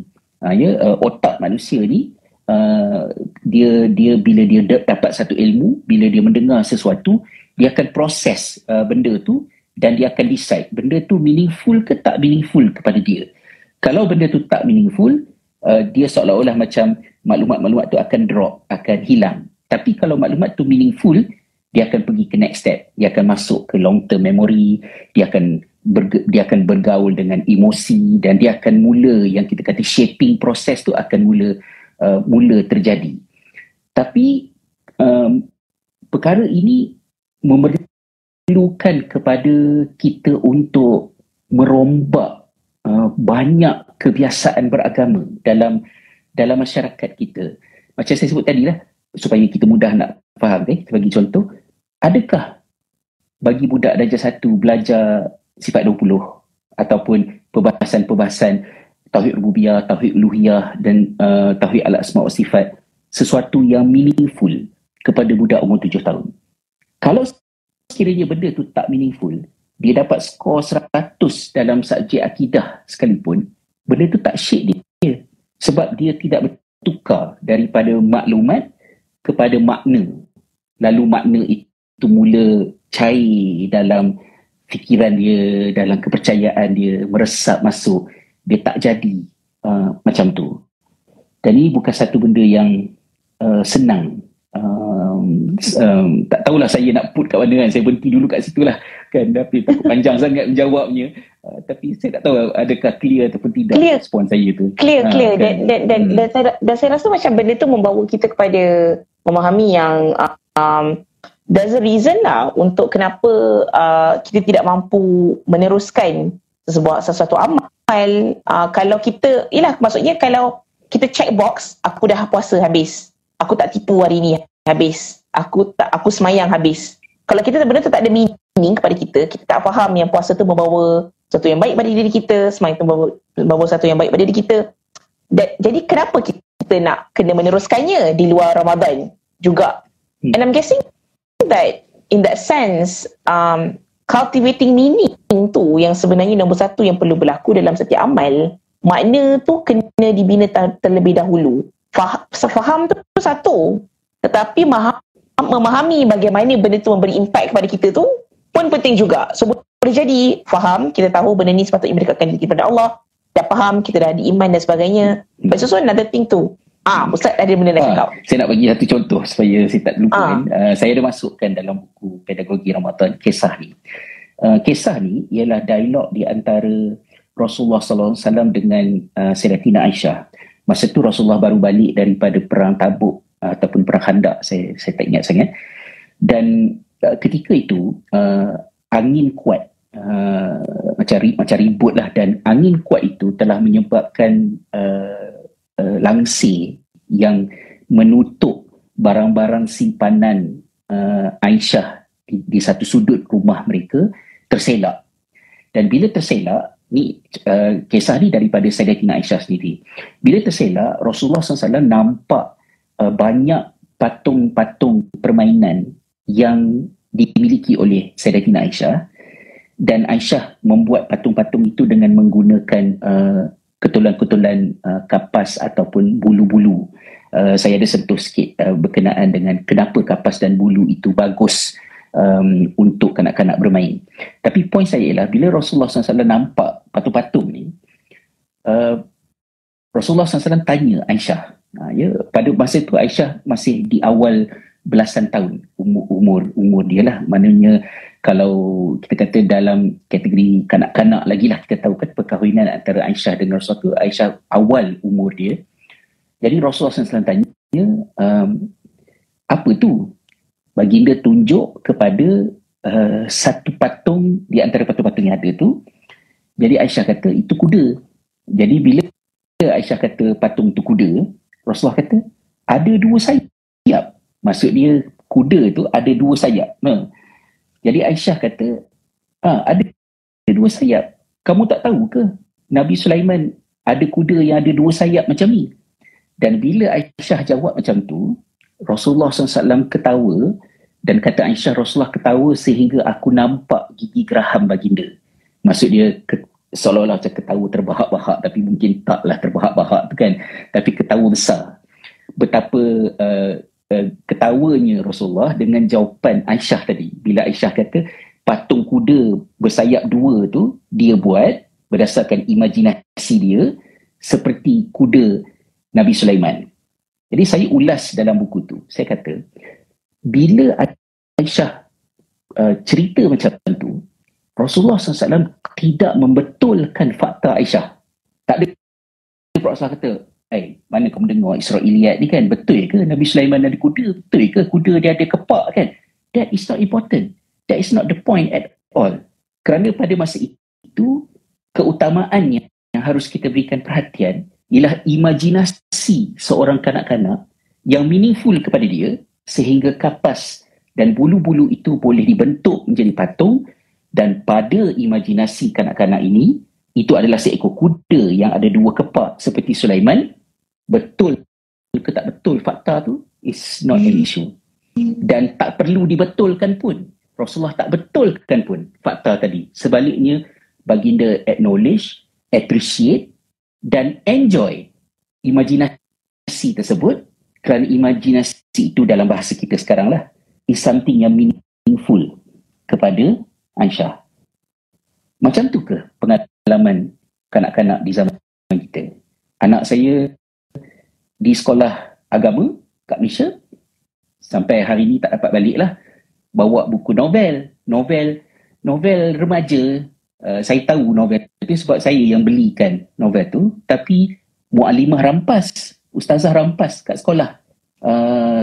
Otak manusia ni dia bila dia dapat satu ilmu, bila dia mendengar sesuatu, dia akan proses benda tu dan dia akan decide benda tu meaningful ke tak meaningful kepada dia. Kalau benda tu tak meaningful, dia seolah-olah macam maklumat-maklumat tu akan drop, akan hilang. Tapi kalau maklumat tu meaningful, dia akan pergi ke next step, dia akan masuk ke long term memory, dia akan bergaul dengan emosi dan dia akan mula, yang kita kata shaping proses tu akan mula terjadi. Tapi perkara ini memerlukan kepada kita untuk merombak banyak kebiasaan beragama dalam masyarakat kita. Macam saya sebut tadi lah, supaya kita mudah nak faham, kita bagi contoh. Adakah bagi budak darjah 1 belajar sifat 20 ataupun perbahasan-perbahasan tauhid rububiyah, tauhid uluhiyah dan tauhid al-asma' wa sifat sesuatu yang meaningful kepada budak umur 7 tahun? Kalau sekiranya benda tu tak meaningful, dia dapat skor 100 dalam subjek akidah sekalipun, benda tu tak shape dia. Sebab dia tidak bertukar daripada maklumat kepada makna. Lalu makna itu mula cair dalam fikiran dia, dalam kepercayaan dia, meresap masuk. Dia tak jadi macam tu. Dan ini bukan satu benda yang senang. Tak tahulah saya nak put kat mana kan. Saya berhenti dulu kat situ lah kan, tapi takut panjang sangat menjawabnya. Tapi saya tak tahu adakah clear ataupun tidak respon saya tu. Clear kan? Dan saya rasa macam benda tu membawa kita kepada memahami yang there's a reason lah untuk kenapa kita tidak mampu meneruskan sesuatu amal. Kalau kita, maksudnya kalau kita check box, aku dah puasa habis, aku tak tipu hari ni habis, aku semayang habis. Kalau kita benda tu tak ada meaning kepada kita, kita tak faham yang puasa tu membawa sesuatu yang baik pada diri kita, semayang tu membawa sesuatu yang baik pada diri kita. Jadi kenapa kita nak kena meneruskannya di luar Ramadan juga? And I'm guessing that in that sense, cultivating meaning tu yang sebenarnya nombor satu yang perlu berlaku dalam setiap amal. Makna tu kena dibina terlebih dahulu. Faham tu satu, tetapi memahami bagaimana benda tu memberi impact kepada kita tu pun penting juga. So boleh jadi faham, kita tahu benda ni sepatutnya mendekatkan diri kepada Allah, dah faham, kita dah ada iman dan sebagainya. But also another thing tu, Ustaz ada benda nak cakap. Saya nak bagi satu contoh supaya saya tak lupa kan. Saya ada masukkan dalam buku Pedagogi Ramadan kisah ni. Kisah ni ialah dialog di antara Rasulullah SAW dengan Sayyidatina Aisyah. Masa tu Rasulullah baru balik daripada perang Tabuk ataupun perang Khandaq, saya tak ingat sangat. Dan ketika itu angin kuat, macam ribut lah, dan angin kuat itu telah menyebabkan langsir yang menutup barang-barang simpanan Aisyah di satu sudut rumah mereka terselak. Dan bila terselak ni, kisah ni daripada Sayyidatina Aisyah sendiri. Bila terselak, Rasulullah SAW nampak banyak patung-patung permainan yang dimiliki oleh Sayyidatina Aisyah, dan Aisyah membuat patung-patung itu dengan menggunakan ketulan-ketulan kapas ataupun bulu-bulu. Saya ada sentuh sikit berkenaan dengan kenapa kapas dan bulu itu bagus untuk kanak-kanak bermain. Tapi poin saya ialah bila Rasulullah SAW nampak patung-patung ni, Rasulullah SAW tanya Aisyah, pada masa itu Aisyah masih di awal belasan tahun umur dia lah. Maknanya kalau kita kata dalam kategori kanak-kanak lagi lah, kita tahu kan perkahwinan antara Aisyah dengan Rasulullah, Aisyah awal umur dia. Jadi Rasulullah SAW tanya, apa tu? Baginda tunjuk kepada satu patung di antara patung-patung yang ada tu. Jadi Aisyah kata itu kuda. Jadi bila Aisyah kata patung tu kuda, Rasulullah kata ada dua sayap. Maksud dia kuda tu ada dua sayap. Jadi Aisyah kata ada dua sayap. Kamu tak tahu ke Nabi Sulaiman ada kuda yang ada dua sayap macam ni? Dan bila Aisyah jawab macam tu, Rasulullah SAW ketawa, dan kata Aisyah, Rasulullah ketawa sehingga aku nampak gigi geraham baginda. Maksud dia seolah-olah macam ketawa terbahak-bahak, tapi mungkin taklah terbahak-bahak tu kan, tapi ketawa besar. Betapa ketawanya Rasulullah dengan jawapan Aisyah tadi. Bila Aisyah kata patung kuda bersayap dua tu dia buat berdasarkan imajinasi dia seperti kuda Nabi Sulaiman. Jadi saya ulas dalam buku tu. Saya kata bila Aisyah cerita macam tu, Rasulullah SAW tidak membetulkan fakta Aisyah. Tak ada Rasulullah kata, mana kamu dengar Israiliyat ni kan, betul ke Nabi Sulaiman ada kuda? Betul ke kuda dia ada kepak kan? That is not important. That is not the point at all. Kerana pada masa itu, keutamaannya yang harus kita berikan perhatian ialah imajinasi seorang kanak-kanak yang meaningful kepada dia, sehingga kapas dan bulu-bulu itu boleh dibentuk menjadi patung, dan pada imajinasi kanak-kanak ini, itu adalah seekor kuda yang ada dua kepak seperti Sulaiman. Betul ke tak betul fakta tu is not an issue. Dan tak perlu dibetulkan pun. Rasulullah tak betulkan pun fakta tadi. Sebaliknya, baginda acknowledge, appreciate dan enjoy imajinasi tersebut, kerana imajinasi itu dalam bahasa kita sekarang lah is something yang meaningful kepada Aisyah. Macam tu ke pengalaman kanak-kanak di zaman kita? Anak saya di sekolah agama kat Malaysia sampai hari ni tak dapat balik lah, bawa buku novel remaja. Saya tahu novel itu sebab saya yang belikan novel tu, tapi muallimah rampas, ustazah rampas kat sekolah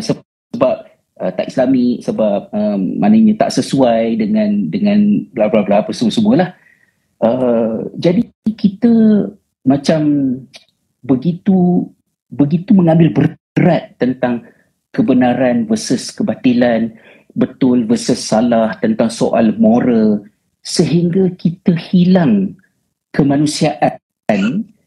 sebab tak Islami, sebab maknanya tak sesuai dengan bla bla bla apa semua-semualah. Jadi kita macam begitu mengambil berat tentang kebenaran versus kebatilan, betul versus salah, tentang soal moral, sehingga kita hilang kemanusiaan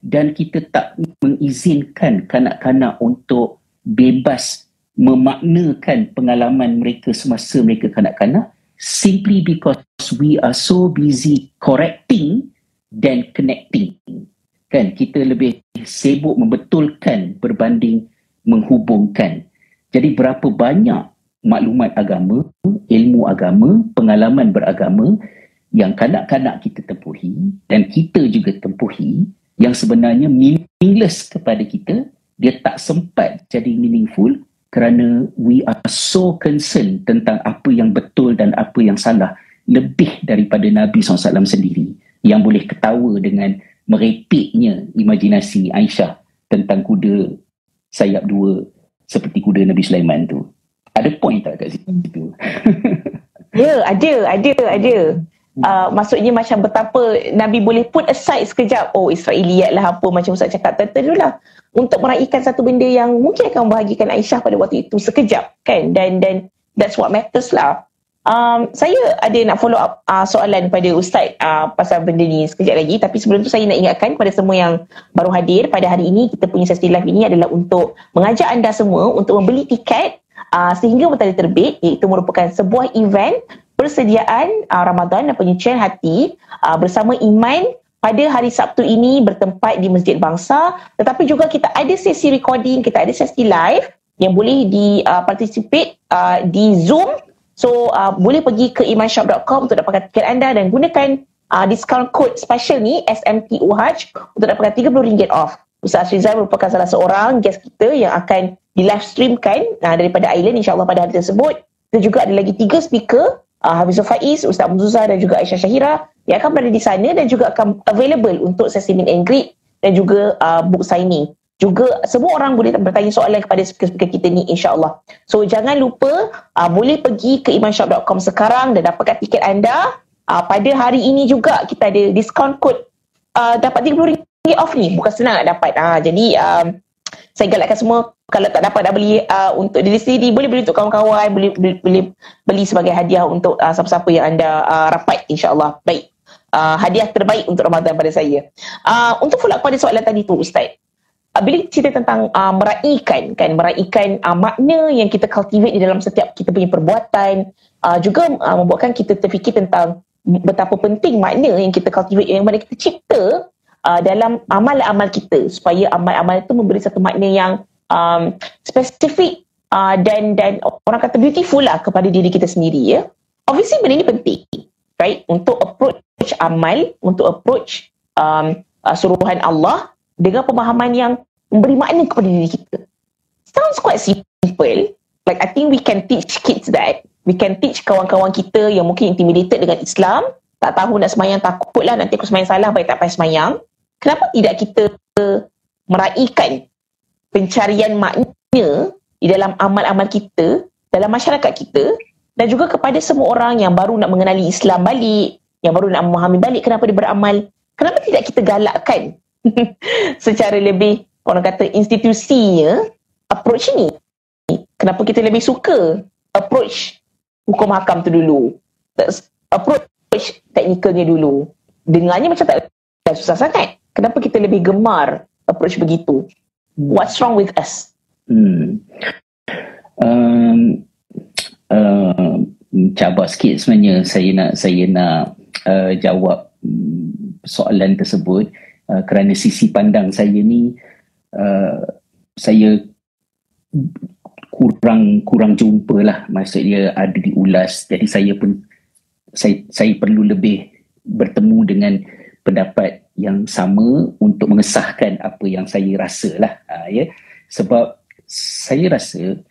dan kita tak mengizinkan kanak-kanak untuk bebas memaknakan pengalaman mereka semasa mereka kanak-kanak, simply because we are so busy correcting than connecting. Kan, kita lebih sibuk membetulkan berbanding menghubungkan. Jadi berapa banyak maklumat agama, ilmu agama, pengalaman beragama yang kanak-kanak kita tempuhi dan kita juga tempuhi, yang sebenarnya meaningless kepada kita, dia tak sempat jadi meaningful kerana we are so concerned tentang apa yang betul dan apa yang salah lebih daripada Nabi SAW sendiri yang boleh ketawa dengan merepeknya imajinasi Aisyah tentang kuda sayap dua seperti kuda Nabi Sulaiman tu. Ada point tak kat situ? Ya, ada. Maksudnya macam betapa Nabi boleh put aside sekejap, Israiliyat lah apa, macam Ustaz cakap tadi lah, untuk meraihkan satu benda yang mungkin akan membahagikan Aisyah pada waktu itu sekejap kan, dan that's what matters lah. Saya ada nak follow up soalan pada Ustaz pasal benda ni sekejap lagi, tapi sebelum tu saya nak ingatkan kepada semua yang baru hadir pada hari ini, kita punya sesi live ini adalah untuk mengajak anda semua untuk membeli tiket sehingga mentari terbit, iaitu merupakan sebuah event persediaan Ramadan dan penyucian hati bersama Iman pada hari Sabtu ini bertempat di Masjid Bangsa. Tetapi juga kita ada sesi recording, kita ada sesi live yang boleh participate di Zoom. So boleh pergi ke imanshop.com untuk dapatkan tiket anda dan gunakan discount code special ni SMTUH untuk dapatkan RM30 off. Ustaz Rizal merupakan salah seorang guest kita yang akan di live streamkan daripada Island insyaAllah pada hari tersebut. Kita juga ada lagi 3 speaker, Hafizul Faiz, Ustaz Muzuzah dan juga Aisyah Syahira yang akan berada di sana dan juga akan available untuk sesi meet and greet dan juga book signing. Juga semua orang boleh bertanya soalan kepada speaker-speaker kita ni insyaAllah. So jangan lupa boleh pergi ke imanshop.com sekarang dan dapatkan tiket anda. Pada hari ini juga kita ada discount code dapat RM30 off ni. Bukan senang nak dapat. Jadi saya galakkan semua, kalau tak dapat nak beli untuk diri sendiri, boleh beli untuk kawan-kawan, boleh beli sebagai hadiah untuk siapa-siapa yang anda rapat insyaAllah. Baik. Hadiah terbaik untuk Ramadan pada saya. Untuk follow up pada soalan tadi tu Ustaz, bila cerita tentang meraihkan makna yang kita cultivate di dalam setiap kita punya perbuatan, juga membuatkan kita terfikir tentang betapa penting makna yang kita cultivate, yang mana kita cipta dalam amal-amal kita, supaya amal-amal itu memberi satu makna yang spesifik dan orang kata beautiful lah kepada diri kita sendiri, ya. Obviously benda ni penting, right, untuk approach amal, untuk approach suruhan Allah dengan pemahaman yang memberi makna kepada diri kita. Sounds quite simple. Like I think we can teach kids that. We can teach kawan-kawan kita yang mungkin intimidated dengan Islam, tak tahu nak semayang, takutlah nanti aku semayang salah, baik tak payah semayang. Kenapa tidak kita meraihkan pencarian makna di dalam amal-amal kita, dalam masyarakat kita, dan juga kepada semua orang yang baru nak mengenali Islam balik, yang baru nak memahami balik kenapa dia beramal. Kenapa tidak kita galakkan secara lebih, orang kata, institusinya approach ni? Kenapa kita lebih suka approach hukum hakam tu dulu, approach teknikalnya dulu? Dengarnya macam tak susah sangat. Kenapa kita lebih gemar approach begitu? What's wrong with us? Cabar sikit sebenarnya saya nak jawab soalan tersebut, kerana sisi pandang saya ni saya kurang jumpa lah, maksudnya ada diulas, jadi saya perlu lebih bertemu dengan pendapat yang sama untuk mengesahkan apa yang saya rasa lah, ya. Sebab saya rasa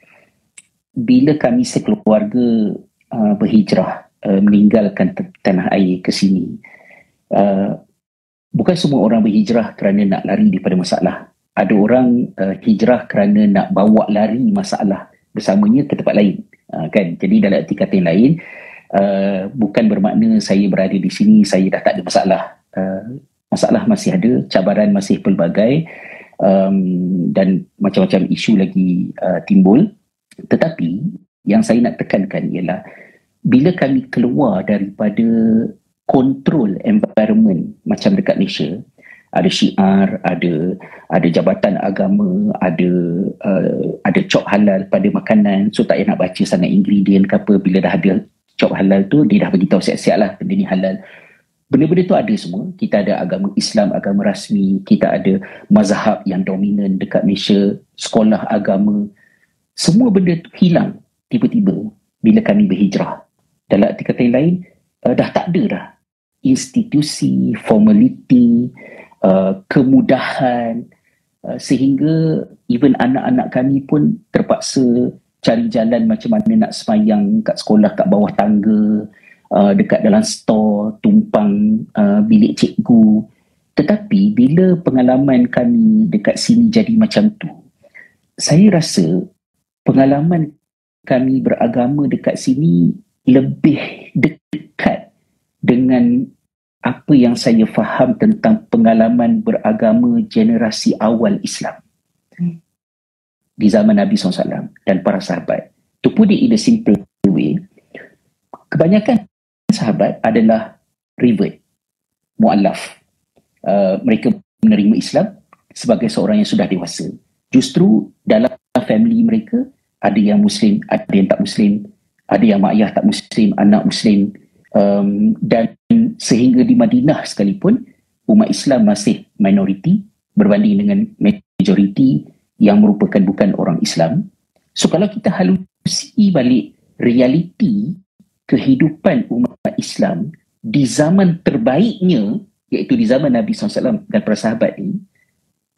bila kami sekeluarga berhijrah, meninggalkan tanah air ke sini, bukan semua orang berhijrah kerana nak lari daripada masalah. Ada orang hijrah kerana nak bawa lari masalah bersamanya ke tempat lain, kan. Jadi dalam arti kata yang lain, bukan bermakna saya berada di sini saya dah tak ada masalah. Masalah masih ada, cabaran masih pelbagai, dan macam-macam isu lagi timbul. Tetapi yang saya nak tekankan ialah bila kami keluar daripada kontrol environment macam dekat Malaysia, ada syiar, ada jabatan agama, ada cop halal pada makanan, so tak payah nak baca sangat ingredient ke apa. Bila dah ada cop halal tu, dia dah beritahu siap-siap lah benda ni halal. Benda-benda tu ada semua. Kita ada agama Islam, agama rasmi, kita ada mazhab yang dominan dekat Malaysia, sekolah agama, semua benda tu hilang tiba-tiba bila kami berhijrah, dalam arti kata yang lain, dah tak ada dah institusi, formaliti, kemudahan, sehingga even anak-anak kami pun terpaksa cari jalan macam mana nak semayang kat sekolah kat bawah tangga, dekat dalam store, tumpang bilik cikgu. Tetapi bila pengalaman kami dekat sini jadi macam tu, saya rasa pengalaman kami beragama dekat sini lebih dekat dengan apa yang saya faham tentang pengalaman beragama generasi awal Islam di zaman Nabi SAW dan para sahabat. To put it in a simple way, kebanyakan sahabat adalah revert, mu'allaf. Mereka menerima Islam sebagai seorang yang sudah dewasa. Justru dalam family mereka, ada yang Muslim, ada yang tak Muslim, ada yang mak ayah tak Muslim, anak Muslim, dan sehingga di Madinah sekalipun umat Islam masih minoriti berbanding dengan majoriti yang merupakan bukan orang Islam. So kalau kita halusi balik realiti kehidupan umat Islam di zaman terbaiknya, iaitu di zaman Nabi SAW dan para sahabat ni,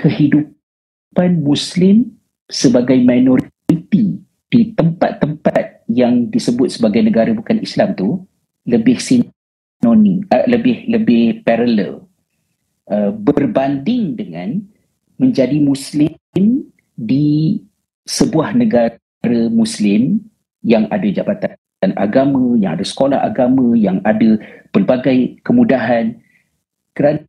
kehidupan Muslim sebagai minoriti di tempat-tempat yang disebut sebagai negara bukan Islam tu lebih sinonim, lebih parallel berbanding dengan menjadi Muslim di sebuah negara Muslim yang ada jabatan agama, yang ada sekolah agama, yang ada pelbagai kemudahan. Kerana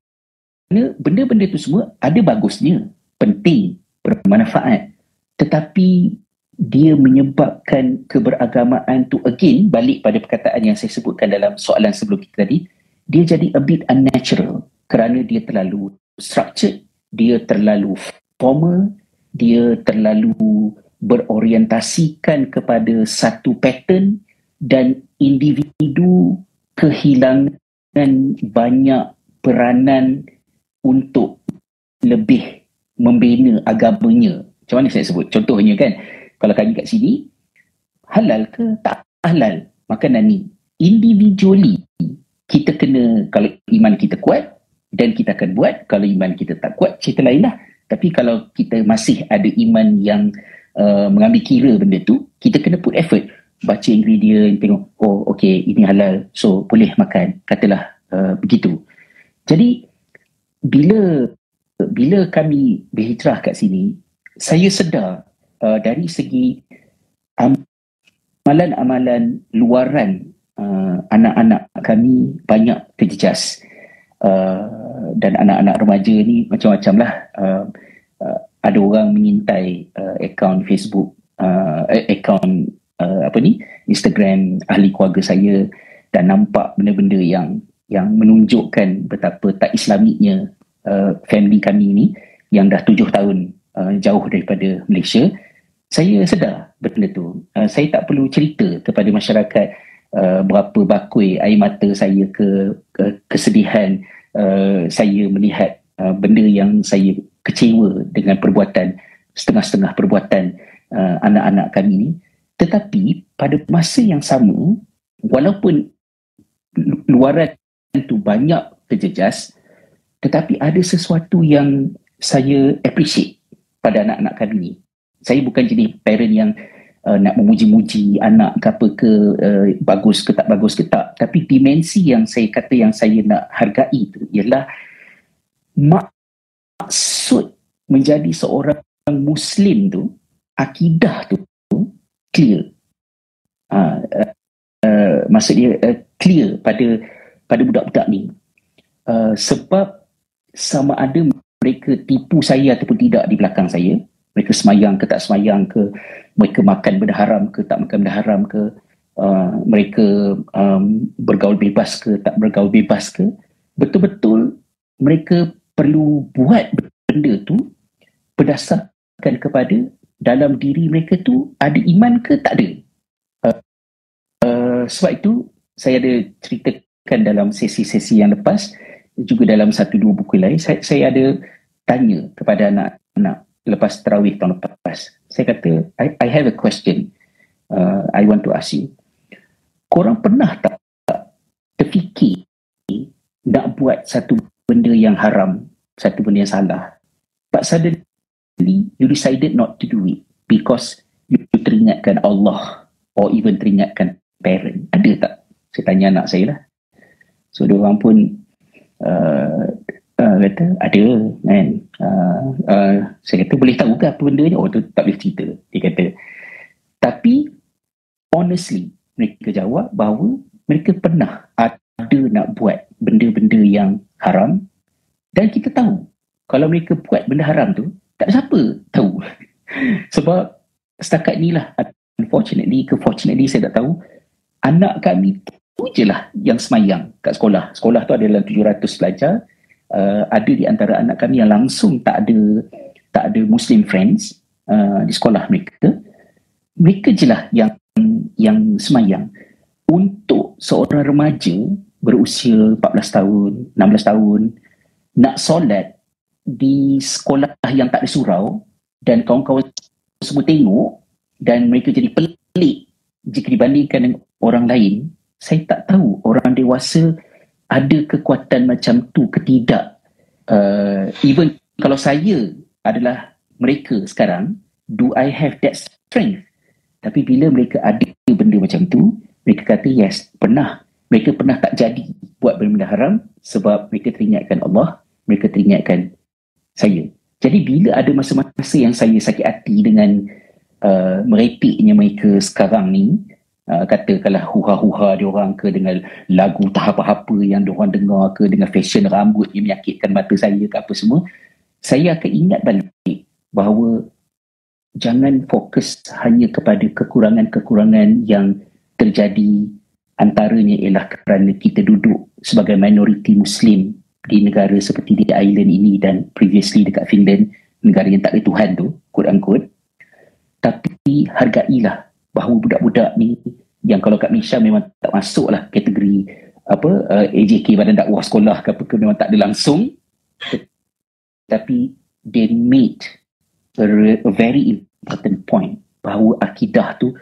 benda-benda itu semua ada bagusnya, penting, bermanfaat, tetapi dia menyebabkan keberagamaan tu, again, balik pada perkataan yang saya sebutkan dalam soalan sebelum kita tadi, dia jadi a bit unnatural kerana dia terlalu structured, dia terlalu formal, dia terlalu berorientasikan kepada satu pattern, dan individu kehilangan banyak peranan untuk lebih membina agamanya. Macam mana saya sebut? Contohnya kan, kalau kami kat sini, halal ke tak halal makanan ni? Individually, kita kena, kalau iman kita kuat, dan kita akan buat. Kalau iman kita tak kuat, cerita lain lah. Tapi kalau kita masih ada iman yang mengambil kira benda tu, kita kena put effort. Baca ingredient, tengok, oh okay, ini halal, so boleh makan. Katalah begitu. Jadi bila kami berhijrah kat sini, saya sedar dari segi amalan-amalan luaran anak-anak kami banyak terjejas, dan anak-anak remaja ni macam-macam lah. Ada orang mengintai akaun Facebook, akaun Instagram ahli keluarga saya, dan nampak benda-benda yang menunjukkan betapa tak Islamiknya family kami ni yang dah 7 tahun jauh daripada Malaysia. Saya sedar benda tu. Saya tak perlu cerita kepada masyarakat berapa bakui air mata saya kesedihan saya melihat benda yang saya kecewa dengan perbuatan, setengah-setengah perbuatan anak-anak kami ni. Tetapi pada masa yang sama, walaupun luaran itu banyak terjejas, tetapi ada sesuatu yang saya appreciate pada anak-anak kami ni. Saya bukan jenis parent yang nak memuji-muji anak ke apa ke, bagus ke tak bagus ke tak, tapi dimensi yang saya kata yang saya nak hargai tu ialah maksud menjadi seorang Muslim tu, akidah tu clear. Maksud dia clear pada budak-budak ni. Sebab sama ada mereka tipu saya ataupun tidak di belakang saya, mereka semayang ke tak semayang ke, mereka makan benda haram ke tak makan benda haram ke, mereka bergaul bebas ke tak bergaul bebas ke, betul-betul mereka perlu buat benda tu berdasarkan kepada dalam diri mereka tu ada iman ke tak ada. Sebab itu saya ada ceritakan dalam sesi-sesi yang lepas, juga dalam 1-2 buku lain, saya ada tanya kepada anak-anak lepas tarawih tahun lepas. Saya kata, I have a question. I want to ask you, korang pernah tak terfikir nak buat satu benda yang haram, satu benda yang salah, but suddenly you decided not to do it because you teringatkan Allah or even teringatkan parent? Ada tak? Saya tanya anak saya lah. So diorang pun kata ada kan. Saya kata boleh tahu ke apa benda ni? Oh tu tak boleh cerita. Dia kata, tapi honestly mereka jawab bahawa mereka pernah ada nak buat benda-benda yang haram, dan kita tahu kalau mereka buat benda haram tu tak ada siapa tahu. Sebab setakat ni lah, unfortunately ke fortunately saya tak tahu, anak kami tu je lah yang semayang kat sekolah. Sekolah tu ada dalam 700 pelajar. Ada di antara anak kami yang langsung tak ada Muslim friends di sekolah mereka. Mereka je lah yang semayang. Untuk seorang remaja berusia 14 tahun, 16 tahun nak solat di sekolah yang tak ada surau dan kawan-kawan semua tengok dan mereka jadi pelik jika dibandingkan dengan orang lain, saya tak tahu orang dewasa ada kekuatan macam tu ke tidak. Even kalau saya adalah mereka sekarang, do I have that strength? Tapi bila mereka ada benda macam tu, mereka kata yes, pernah. Mereka pernah tak jadi buat benda haram sebab mereka teringatkan Allah, mereka teringatkan saya. Jadi bila ada masa-masa yang saya sakit hati dengan merepeknya mereka sekarang ni, katakanlah huha-huha diorang ke dengan lagu tak apa-apa yang diorang dengar ke dengan fashion rambut yang menyakitkan mata saya ke apa semua, saya akan ingat balik bahawa jangan fokus hanya kepada kekurangan-kekurangan yang terjadi, antaranya ialah kerana kita duduk sebagai minoriti Muslim di negara seperti di Ireland ini dan previously dekat Finland, negara yang tak ada Tuhan tu, quote-unquote. Tapi hargailah bahawa budak-budak ni yang kalau kat Malaysia memang tak masuk lah kategori AJK, Badan Dakwah Sekolah ke apa ke, memang tak ada langsung, tapi they made a very important point bahawa akidah tu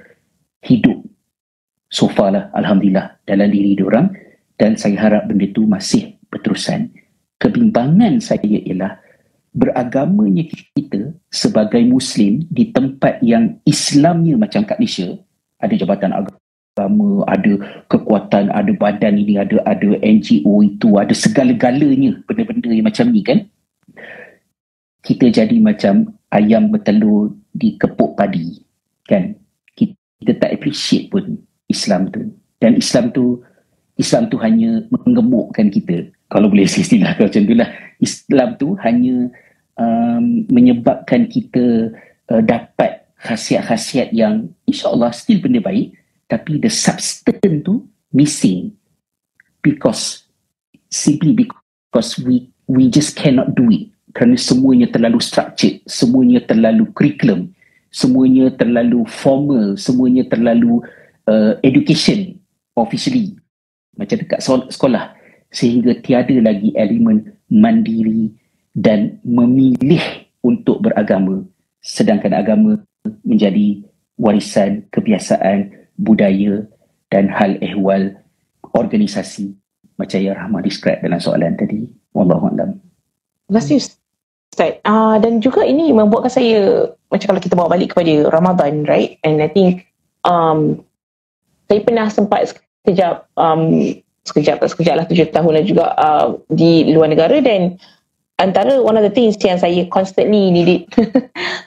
hidup so far lah, alhamdulillah, dalam diri diorang, dan saya harap benda tu masih berterusan. Kebimbangan saya ialah beragamanya kita sebagai Muslim di tempat yang Islamnya macam kat Malaysia, ada jabatan agama, ada kekuatan, ada badan ini, ada NGO itu, ada segala-galanya benda-benda yang macam ni kan. Kita jadi macam ayam bertelur di kepuk padi kan. Kita tak appreciate pun Islam tu. Dan Islam tu hanya menggemukkan kita. Kalau boleh saya istilahkan macam tu lah. Islam tu hanya menyebabkan kita dapat khasiat-khasiat yang insyaAllah still benda baik, tapi the substance tu missing simply because we just cannot do it kerana semuanya terlalu structured, semuanya terlalu curriculum, semuanya terlalu formal, semuanya terlalu education officially macam dekat sekolah, sehingga tiada lagi elemen mandiri dan memilih untuk beragama, sedangkan agama menjadi warisan kebiasaan, budaya dan hal ehwal organisasi macam yang Rahmah describe dalam soalan tadi. Wallahualam. Terima kasih Ustaz. Dan juga ini membuatkan saya macam kalau kita bawa balik kepada Ramadan, right? And I think saya pernah sempat sekejap lah 7 tahun lah juga di luar negara, dan antara one of the things yang saya constantly needed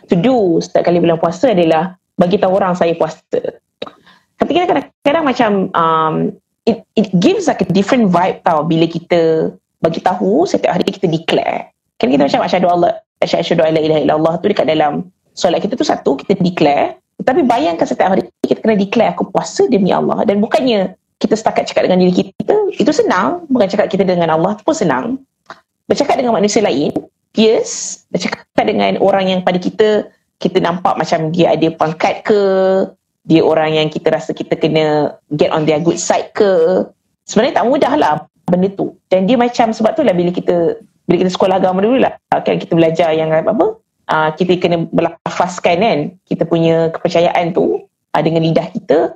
to do setiap kali bulan puasa adalah bagi tahu orang saya puasa. Tapi kadang-kadang macam it gives like a different vibe tau bila kita bagi tahu setiap hari kita declare. Kan kita macam asyhadu an la ilaha illallah tu dekat dalam solat kita tu satu, kita declare. Tapi bayangkan setiap hari kita kena declare aku puasa demi Allah, dan bukannya kita setakat cakap dengan diri kita, itu senang. Bukan cakap kita dengan Allah tu pun senang. Bercakap dengan manusia lain, yes. Bercakap dengan orang yang pada kita nampak macam dia ada pangkat ke, dia orang yang kita rasa kita kena get on their good side ke. Sebenarnya tak mudah lah benda tu. Dan dia macam, sebab tu lah bila kita sekolah agama dulu lah, kan kita belajar yang kita kena berlafazkan kan kita punya kepercayaan tu. dengan lidah kita.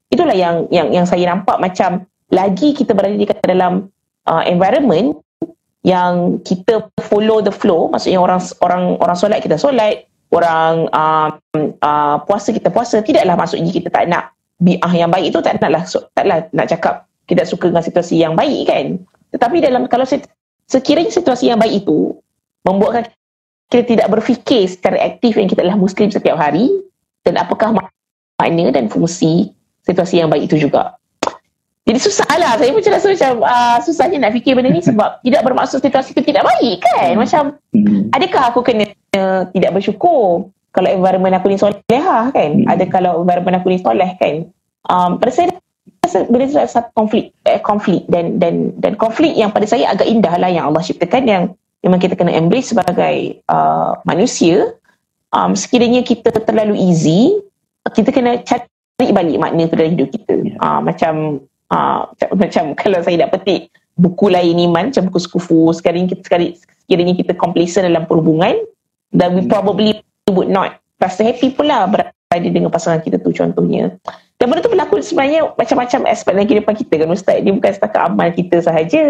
Itulah yang saya nampak, macam lagi kita berada di dalam environment yang kita follow the flow. Maksudnya orang solat kita solat, orang puasa kita puasa. Tidaklah maksudnya kita tak nak bi'ah yang baik itu, taklah nak cakap kita suka dengan situasi yang baik kan. Tetapi kalau sekiranya situasi yang baik itu membuatkan kita tidak berfikir secara aktif yang kita adalah Muslim setiap hari, dan apakah makna dan fungsi situasi yang baik itu juga. Jadi susahlah, saya pun rasa macam susahnya nak fikir benda ni, sebab tidak bermaksud situasi itu tidak baik kan. Macam adakah aku kena tidak bersyukur kalau environment aku ni solehah kan? Ada kalau environment aku ni soleh kan? Pada saya rasa benda itu adalah satu konflik dan konflik yang pada saya agak indah lah yang Allah ciptakan, yang memang kita kena embrace sebagai manusia. Sekiranya kita terlalu easy, kita kena cari balik makna tu dalam hidup kita. Macam kalau saya nak petik buku lain iman, macam buku Sukufu, sekiranya kita complacent dalam perhubungan, then we probably would not rasa happy pula berada dengan pasangan kita tu contohnya. Dan benda tu berlaku sebenarnya macam-macam aspek dalam kehidupan kita kan Ustaz. Dia bukan setakat amal kita sahaja,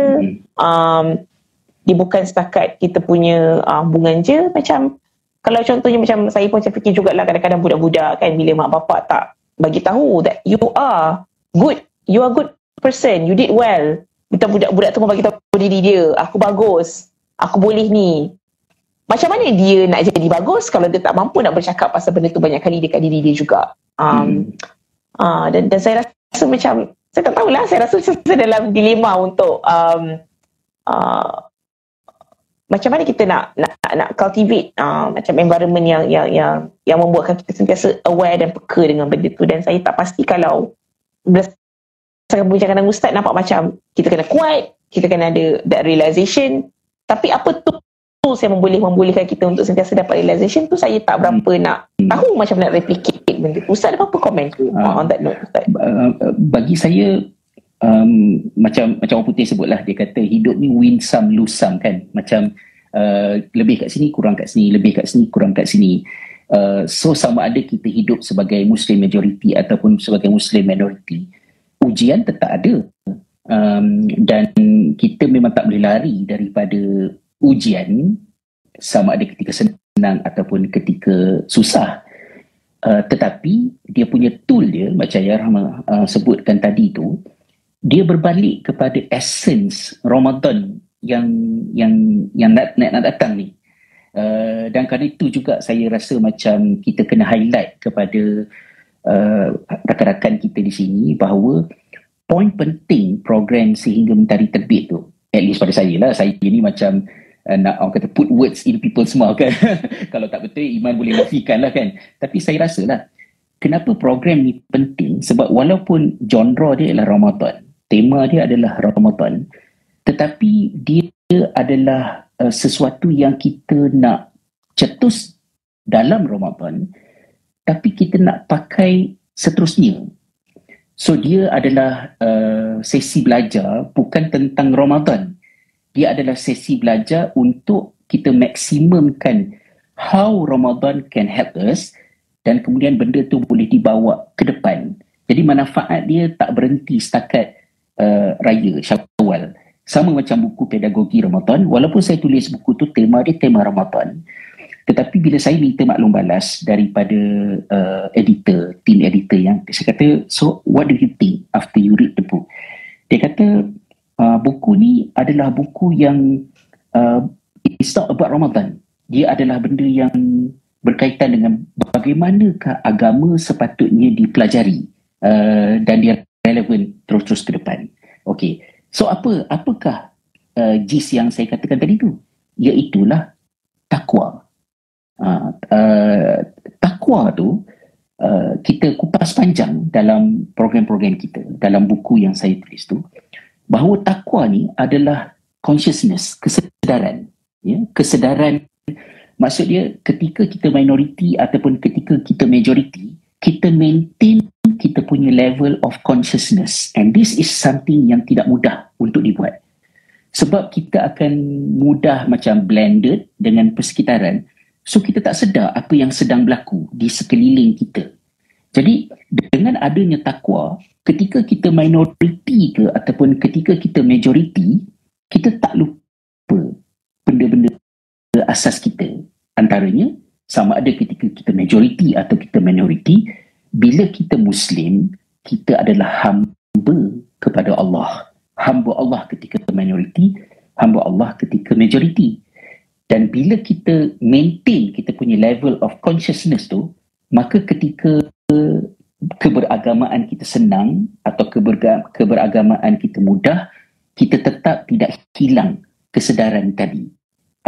dia bukan setakat kita punya hubungan je. Macam kalau contohnya macam saya pun fikir jugalah, kadang-kadang budak-budak kan, bila mak bapak tak bagi tahu that you are good person, you did well, kita budak-budak tu pun bagi tahu diri dia, aku bagus, aku boleh ni. Macam mana dia nak jadi bagus kalau dia tak mampu nak bercakap pasal benda tu banyak kali dekat diri dia juga. Dan saya rasa macam, saya tak tahulah, saya rasa saya dalam dilema untuk macam mana kita nak cultivate macam environment yang membuatkan kita sentiasa aware dan peka dengan benda tu. Dan saya tak pasti kalau berdasarkan perbincangan dengan Ustaz, nampak macam kita kena kuat, kita kena ada that realization. Tapi apa tu yang membolehkan kita untuk sentiasa dapat realization tu, saya tak berapa nak tahu macam nak replicate benda tu. Ustaz ada apa komen tu on that note, Ustaz? Bagi saya, macam orang putih sebutlah, dia kata hidup ni win some lose some kan. Macam lebih kat sini kurang kat sini, lebih kat sini kurang kat sini. So sama ada kita hidup sebagai Muslim majority ataupun sebagai Muslim minority, ujian tetap ada. Dan kita memang tak boleh lari daripada ujian, sama ada ketika senang ataupun ketika susah. Tetapi dia punya tool dia, macam yang Rahma sebutkan tadi tu, dia berbalik kepada essence Ramadan yang nak datang ni. Dan kerana itu juga saya rasa macam kita kena highlight kepada rakan-rakan kita di sini bahawa poin penting program Sehingga Mentari Terbit tu, at least pada saya lah, saya ni macam nak orang kata put words in people's mouth kan. Kalau tak betul, Iman boleh nafikan lah kan. Tapi saya rasa lah, kenapa program ni penting, sebab walaupun genre dia adalah Ramadan, tema dia adalah Ramadan, tetapi dia adalah sesuatu yang kita nak cetus dalam Ramadan, tapi kita nak pakai seterusnya. So dia adalah sesi belajar bukan tentang Ramadan. Dia adalah sesi belajar untuk kita maksimumkan how Ramadan can help us, dan kemudian benda tu boleh dibawa ke depan. Jadi manfaat dia tak berhenti setakat raya Syawal. Sama macam buku pedagogi Ramadan, walaupun saya tulis buku tu tema dia tema Ramadan, tetapi bila saya minta maklum balas daripada team editor yang saya kata, so what do you think after you read the book? Dia kata buku ni adalah buku yang it's not about Ramadan. Dia adalah benda yang berkaitan dengan bagaimanakah agama sepatutnya dipelajari dan dia relevan terus-terus ke depan. Okey. So apakah gist yang saya katakan tadi tu? Iaitulah takwa. Takwa tu kita kupas panjang dalam program-program kita, dalam buku yang saya tulis tu, bahawa takwa ni adalah consciousness, kesedaran. Ya? Kesedaran, maksud dia ketika kita minority ataupun ketika kita majority, kita maintain kita punya level of consciousness, and this is something yang tidak mudah untuk dibuat, sebab kita akan mudah macam blended dengan persekitaran. So kita tak sedar apa yang sedang berlaku di sekeliling kita. Jadi dengan adanya takwa, ketika kita minoriti ke ataupun ketika kita majoriti, kita tak lupa benda-benda asas kita. Antaranya, sama ada ketika kita majoriti atau kita minoriti, bila kita Muslim, kita adalah hamba kepada Allah. Hamba Allah ketika minoriti, hamba Allah ketika majoriti. Dan bila kita maintain kita punya level of consciousness tu, maka ketika keberagamaan kita senang atau keberagamaan kita mudah, kita tetap tidak hilang kesedaran tadi.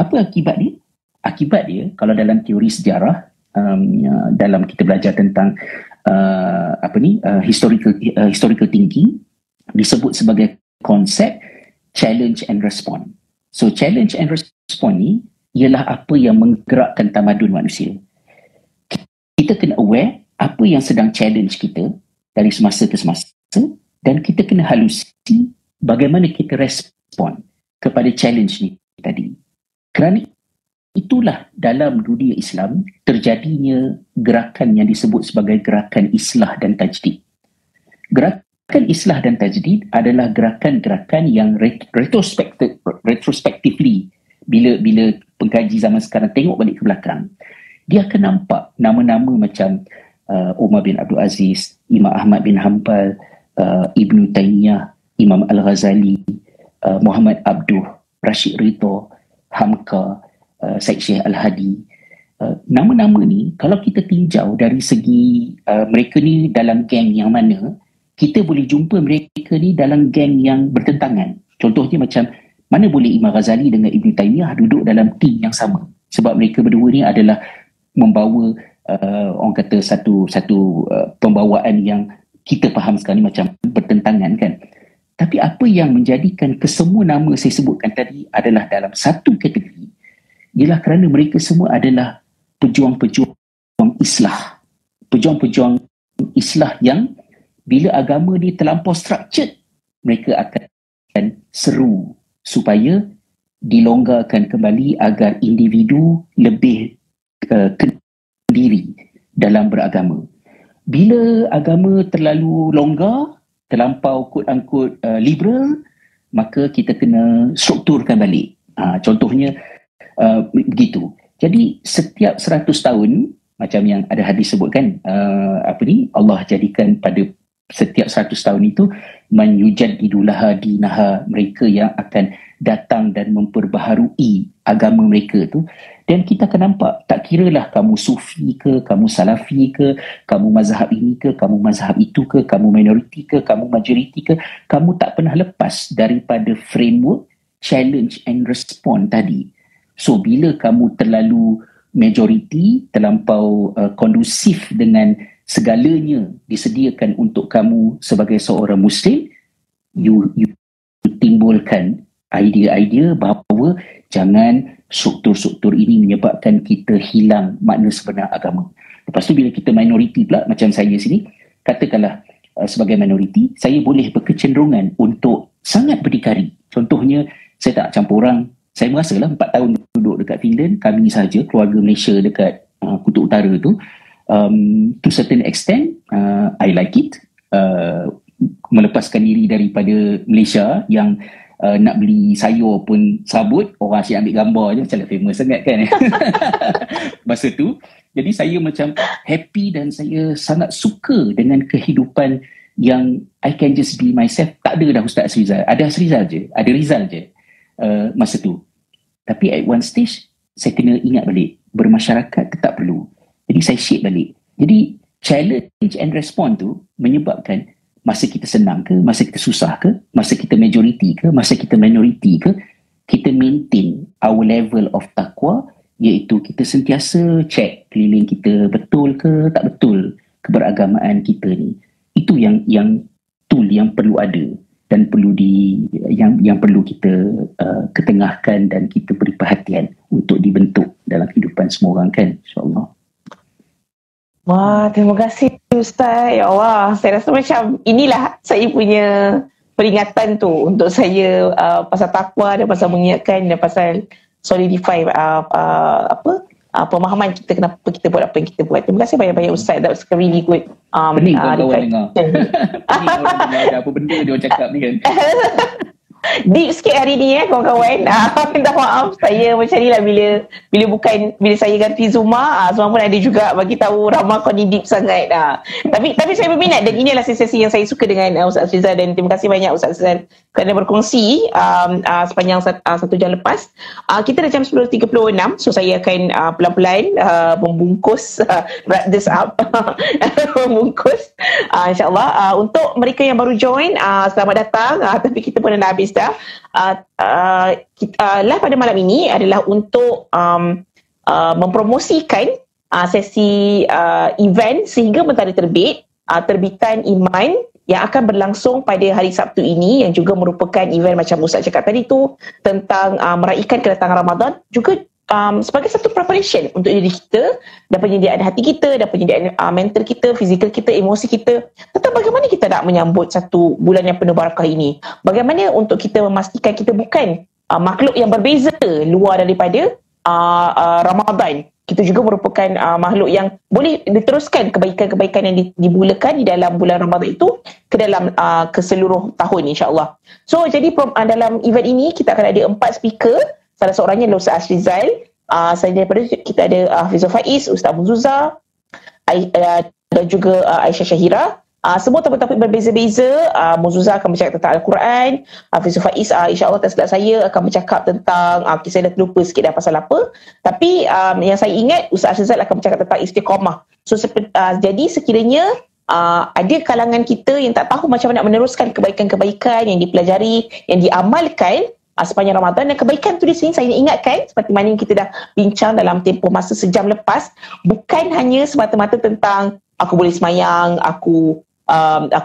Apa akibat dia? Akibat dia, kalau dalam teori sejarah, dalam kita belajar tentang historical thinking, disebut sebagai konsep challenge and response. So challenge and response ni ialah apa yang menggerakkan tamadun manusia. Kita kena aware apa yang sedang challenge kita dari semasa ke semasa, dan kita kena halusi bagaimana kita respon kepada challenge ni tadi. Kerana itulah dalam dunia Islam terjadinya gerakan yang disebut sebagai gerakan islah dan tajdid. Gerakan islah dan tajdid adalah gerakan-gerakan yang retrospectively, bila pengkaji zaman sekarang tengok balik ke belakang, dia akan nampak nama-nama macam Umar bin Abdul Aziz, Imam Ahmad bin Hanbal, Ibn Taymiyah, Imam Al-Ghazali, Muhammad Abduh, Rashid Ridha, Hamka, Syed Syekh Al-Hadi. Nama-nama ni kalau kita tinjau dari segi mereka ni dalam geng yang mana, kita boleh jumpa mereka ni dalam geng yang bertentangan. Contohnya macam mana boleh Imam Ghazali dengan Ibn Taymiyah duduk dalam tim yang sama, sebab mereka berdua ni adalah membawa orang kata satu pembawaan yang kita faham sekarang ni macam bertentangan kan. Tapi apa yang menjadikan kesemua nama saya sebutkan tadi adalah dalam satu kategori, ialah kerana mereka semua adalah pejuang-pejuang islah. Pejuang-pejuang islah yang bila agama ni terlampau structured, mereka akan seru supaya dilonggarkan kembali agar individu lebih diri dalam beragama. Bila agama terlalu longgar, terlampau quote-unquote liberal, maka kita kena strukturkan balik. Contohnya begitu. Jadi setiap 100 tahun, macam yang ada hadis sebutkan, Allah jadikan pada setiap 100 tahun itu man yujaddidulaha dinaha, mereka yang akan datang dan memperbaharui agama mereka tu. Dan kita akan nampak, tak kiralah kamu sufi ke, kamu salafi ke, kamu mazhab ini ke, kamu mazhab itu ke, kamu minoriti ke, kamu majoriti ke, kamu tak pernah lepas daripada framework challenge and response tadi. So bila kamu terlalu majoriti, terlampau kondusif dengan segalanya disediakan untuk kamu sebagai seorang Muslim, you timbulkan idea-idea bahawa jangan struktur-struktur ini menyebabkan kita hilang makna sebenar agama. Lepas tu bila kita minoriti pula, macam saya sini, katakanlah sebagai minoriti, saya boleh berkecenderungan untuk sangat berdikari. Contohnya, saya tak campur orang. Saya merasalah 4 tahun duduk dekat Finland, kami sahaja, keluarga Malaysia dekat Kutub Utara tu, to certain extent, I like it. Melepaskan diri daripada Malaysia yang nak beli sayur pun sabut, orang asyik ambil gambar je, macam famous sangat kan. Masa tu, jadi saya macam happy dan saya sangat suka dengan kehidupan yang I can just be myself. Tak ada dah Ustaz Rizal, ada Rizal je, ada Rizal je masa tu. Tapi at one stage, saya kena ingat balik, bermasyarakat tetap perlu. Jadi saya shape balik. Jadi challenge and response tu menyebabkan masa kita senang ke, masa kita susah ke, masa kita majority ke, masa kita minority ke, kita maintain our level of taqwa, iaitu kita sentiasa check keliling kita betul ke tak betul keberagamaan kita ni. Itu yang tool yang perlu ada dan perlu yang perlu kita ketengahkan dan kita beri perhatian untuk dibentuk dalam kehidupan semua orang kan, insya-Allah. Wah, terima kasih Ustaz. Ya Allah, saya rasa macam inilah saya punya peringatan tu untuk saya pasal takwa dan pasal mengingatkan dan pasal solidify pemahaman kita kenapa kita buat apa yang kita buat. Terima kasih banyak-banyak Ustaz. That was really good. Pening kawan-kawan dengar. Pening orang dengar ada apa benda dia cakap ni kan. Deep sikit hari ni kawan-kawan. Minta maaf saya macam ni lah bila saya ganti Zuma, Zuma pun ada juga bagi tahu Rahma kau ni deep sangat. Tapi saya berminat dan inilah sesi yang saya suka dengan Ustaz Afrizal, dan terima kasih banyak Ustaz Afrizal kerana berkongsi sepanjang 1 jam lepas. Kita dah jam 10.36, so saya akan pelan-pelan membungkus wrap this up. Membungkus insyaAllah. Untuk mereka yang baru join, selamat datang. Tapi kita pun dah habis dah. Live pada malam ini adalah untuk mempromosikan sesi event Sehingga Mentari Terbit, terbitan Iman yang akan berlangsung pada hari Sabtu ini, yang juga merupakan event macam Ustaz cakap tadi tu tentang meraihkan kedatangan Ramadan, juga sebagai satu preparation untuk diri kita dan penyediaan hati kita dan penyediaan mental kita, fizikal kita, emosi kita, tentang bagaimana kita nak menyambut satu bulan yang penuh barakah ini. Bagaimana untuk kita memastikan kita bukan makhluk yang berbeza luar daripada Ramadan. Kita juga merupakan makhluk yang boleh diteruskan kebaikan-kebaikan yang dimulakan di dalam bulan Ramadan itu ke dalam ke seluruh tahun, insya-Allah. So jadi dalam event ini kita akan ada 4 speaker. Salah seorangnya adalah Ustaz Afrizal. Selain daripada kita ada Hafizul Faiz, Ustaz Muzuza, dan juga Aisyah Syahira. Semua topik-topik berbeza-beza. Muzuza akan bercakap tentang Al-Quran. Hafizul Faiz, insya-Allah tak silap saya, akan bercakap tentang saya dah terlupa sikit dah pasal apa. Tapi yang saya ingat, Ustaz Afrizal akan bercakap tentang istiqamah. So jadi sekiranya ada kalangan kita yang tak tahu macam mana nak meneruskan kebaikan-kebaikan yang dipelajari, yang diamalkan sepanjang Ramadan, dan kebaikan tu di sini saya ingatkan seperti mana yang kita dah bincang dalam tempoh masa sejam lepas, bukan hanya semata-mata tentang aku boleh semayang, aku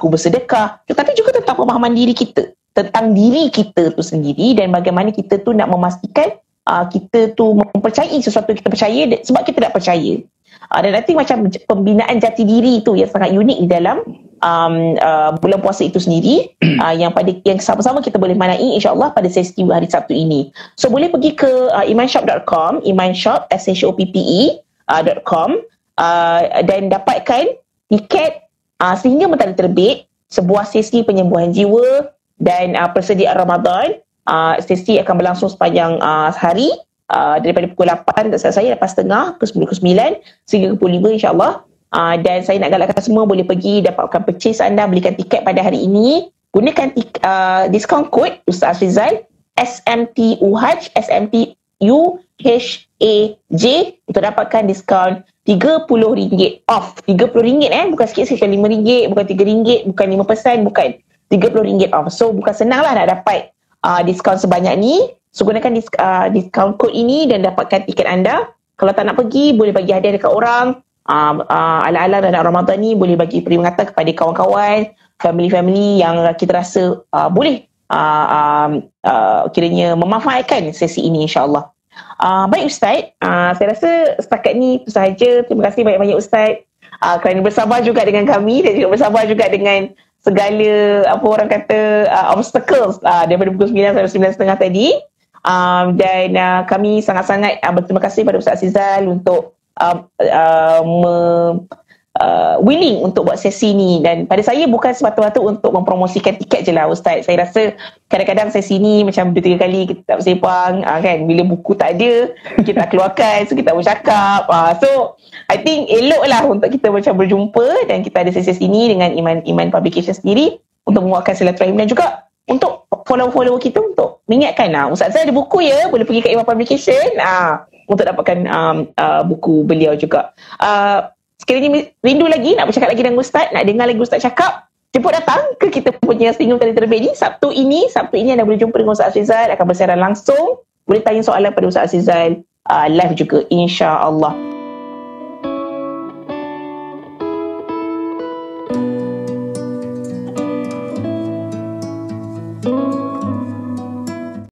bersedekah, tetapi juga tentang pemahaman diri kita, tentang diri kita tu sendiri, dan bagaimana kita tu nak memastikan kita tu mempercayai sesuatu yang kita percaya sebab kita nak percaya. Dan nanti macam pembinaan jati diri tu yang sangat unik di dalam bulan puasa itu sendiri, yang sama-sama kita boleh manai insya-Allah pada sesi hari Sabtu ini. So boleh pergi ke imanshop.com, imanshop.com, dan dapatkan tiket Sehingga Mentari Terbit, sebuah sesi penyembuhan jiwa dan persediaan Ramadan. Sesi akan berlangsung sepanjang hari, daripada pukul 8 tak salah saya, lepas setengah ke 10 ke 9 sehingga ke pukul 5 insya-Allah. Dan saya nak galakkan semua boleh pergi dapatkan purchase anda, belikan tiket pada hari ini. Gunakan discount code Ustaz Afrizal, SMTUHAJ untuk dapatkan diskaun RM30 off. RM30 bukan sikit, bukan RM5, bukan RM3, bukan 5%, bukan RM30 off. So bukan senang lah nak dapat diskaun sebanyak ni. So gunakan discount code ini dan dapatkan tiket anda. Kalau tak nak pergi, boleh bagi hadiah dekat orang. Ala-ala dalam Ramadan ni boleh bagi peringatan kepada kawan-kawan, family-family yang kita rasa boleh kiranya memanfaatkan sesi ini, insya-Allah. Baik Ustaz, saya rasa setakat ni itu sahaja. Terima kasih banyak-banyak Ustaz kerana bersabar juga dengan kami dan juga bersabar juga dengan segala apa orang kata obstacles daripada pukul 9 sampai 9.30 tadi. Dan kami sangat-sangat berterima kasih pada Ustaz Afrizal untuk willing untuk buat sesi ni. Dan pada saya bukan semata-mata untuk mempromosikan tiket je lah Ustaz. Saya rasa kadang-kadang sesi ni macam 2-3 kali kita tak bersepang kan, bila buku tak ada kita nak keluarkan, so kita bercakap. So I think elok lah untuk kita macam berjumpa dan kita ada sesi ni dengan Iman Publication sendiri untuk menguatkan silaturahim dan juga untuk follow-follow kita untuk mengingatkan Ustaz Azhar ada buku ya, boleh pergi ke Iman Publication untuk dapatkan buku beliau juga. Sekiranya rindu lagi nak bercakap lagi dengan Ustaz, nak dengar lagi Ustaz cakap, jemput datang ke kita punya Sehingga Mentari Terbit ni Sabtu ini anda boleh jumpa dengan Ustaz Afrizal, akan bersiaran langsung, boleh tanya soalan pada Ustaz Afrizal live juga, insya-Allah.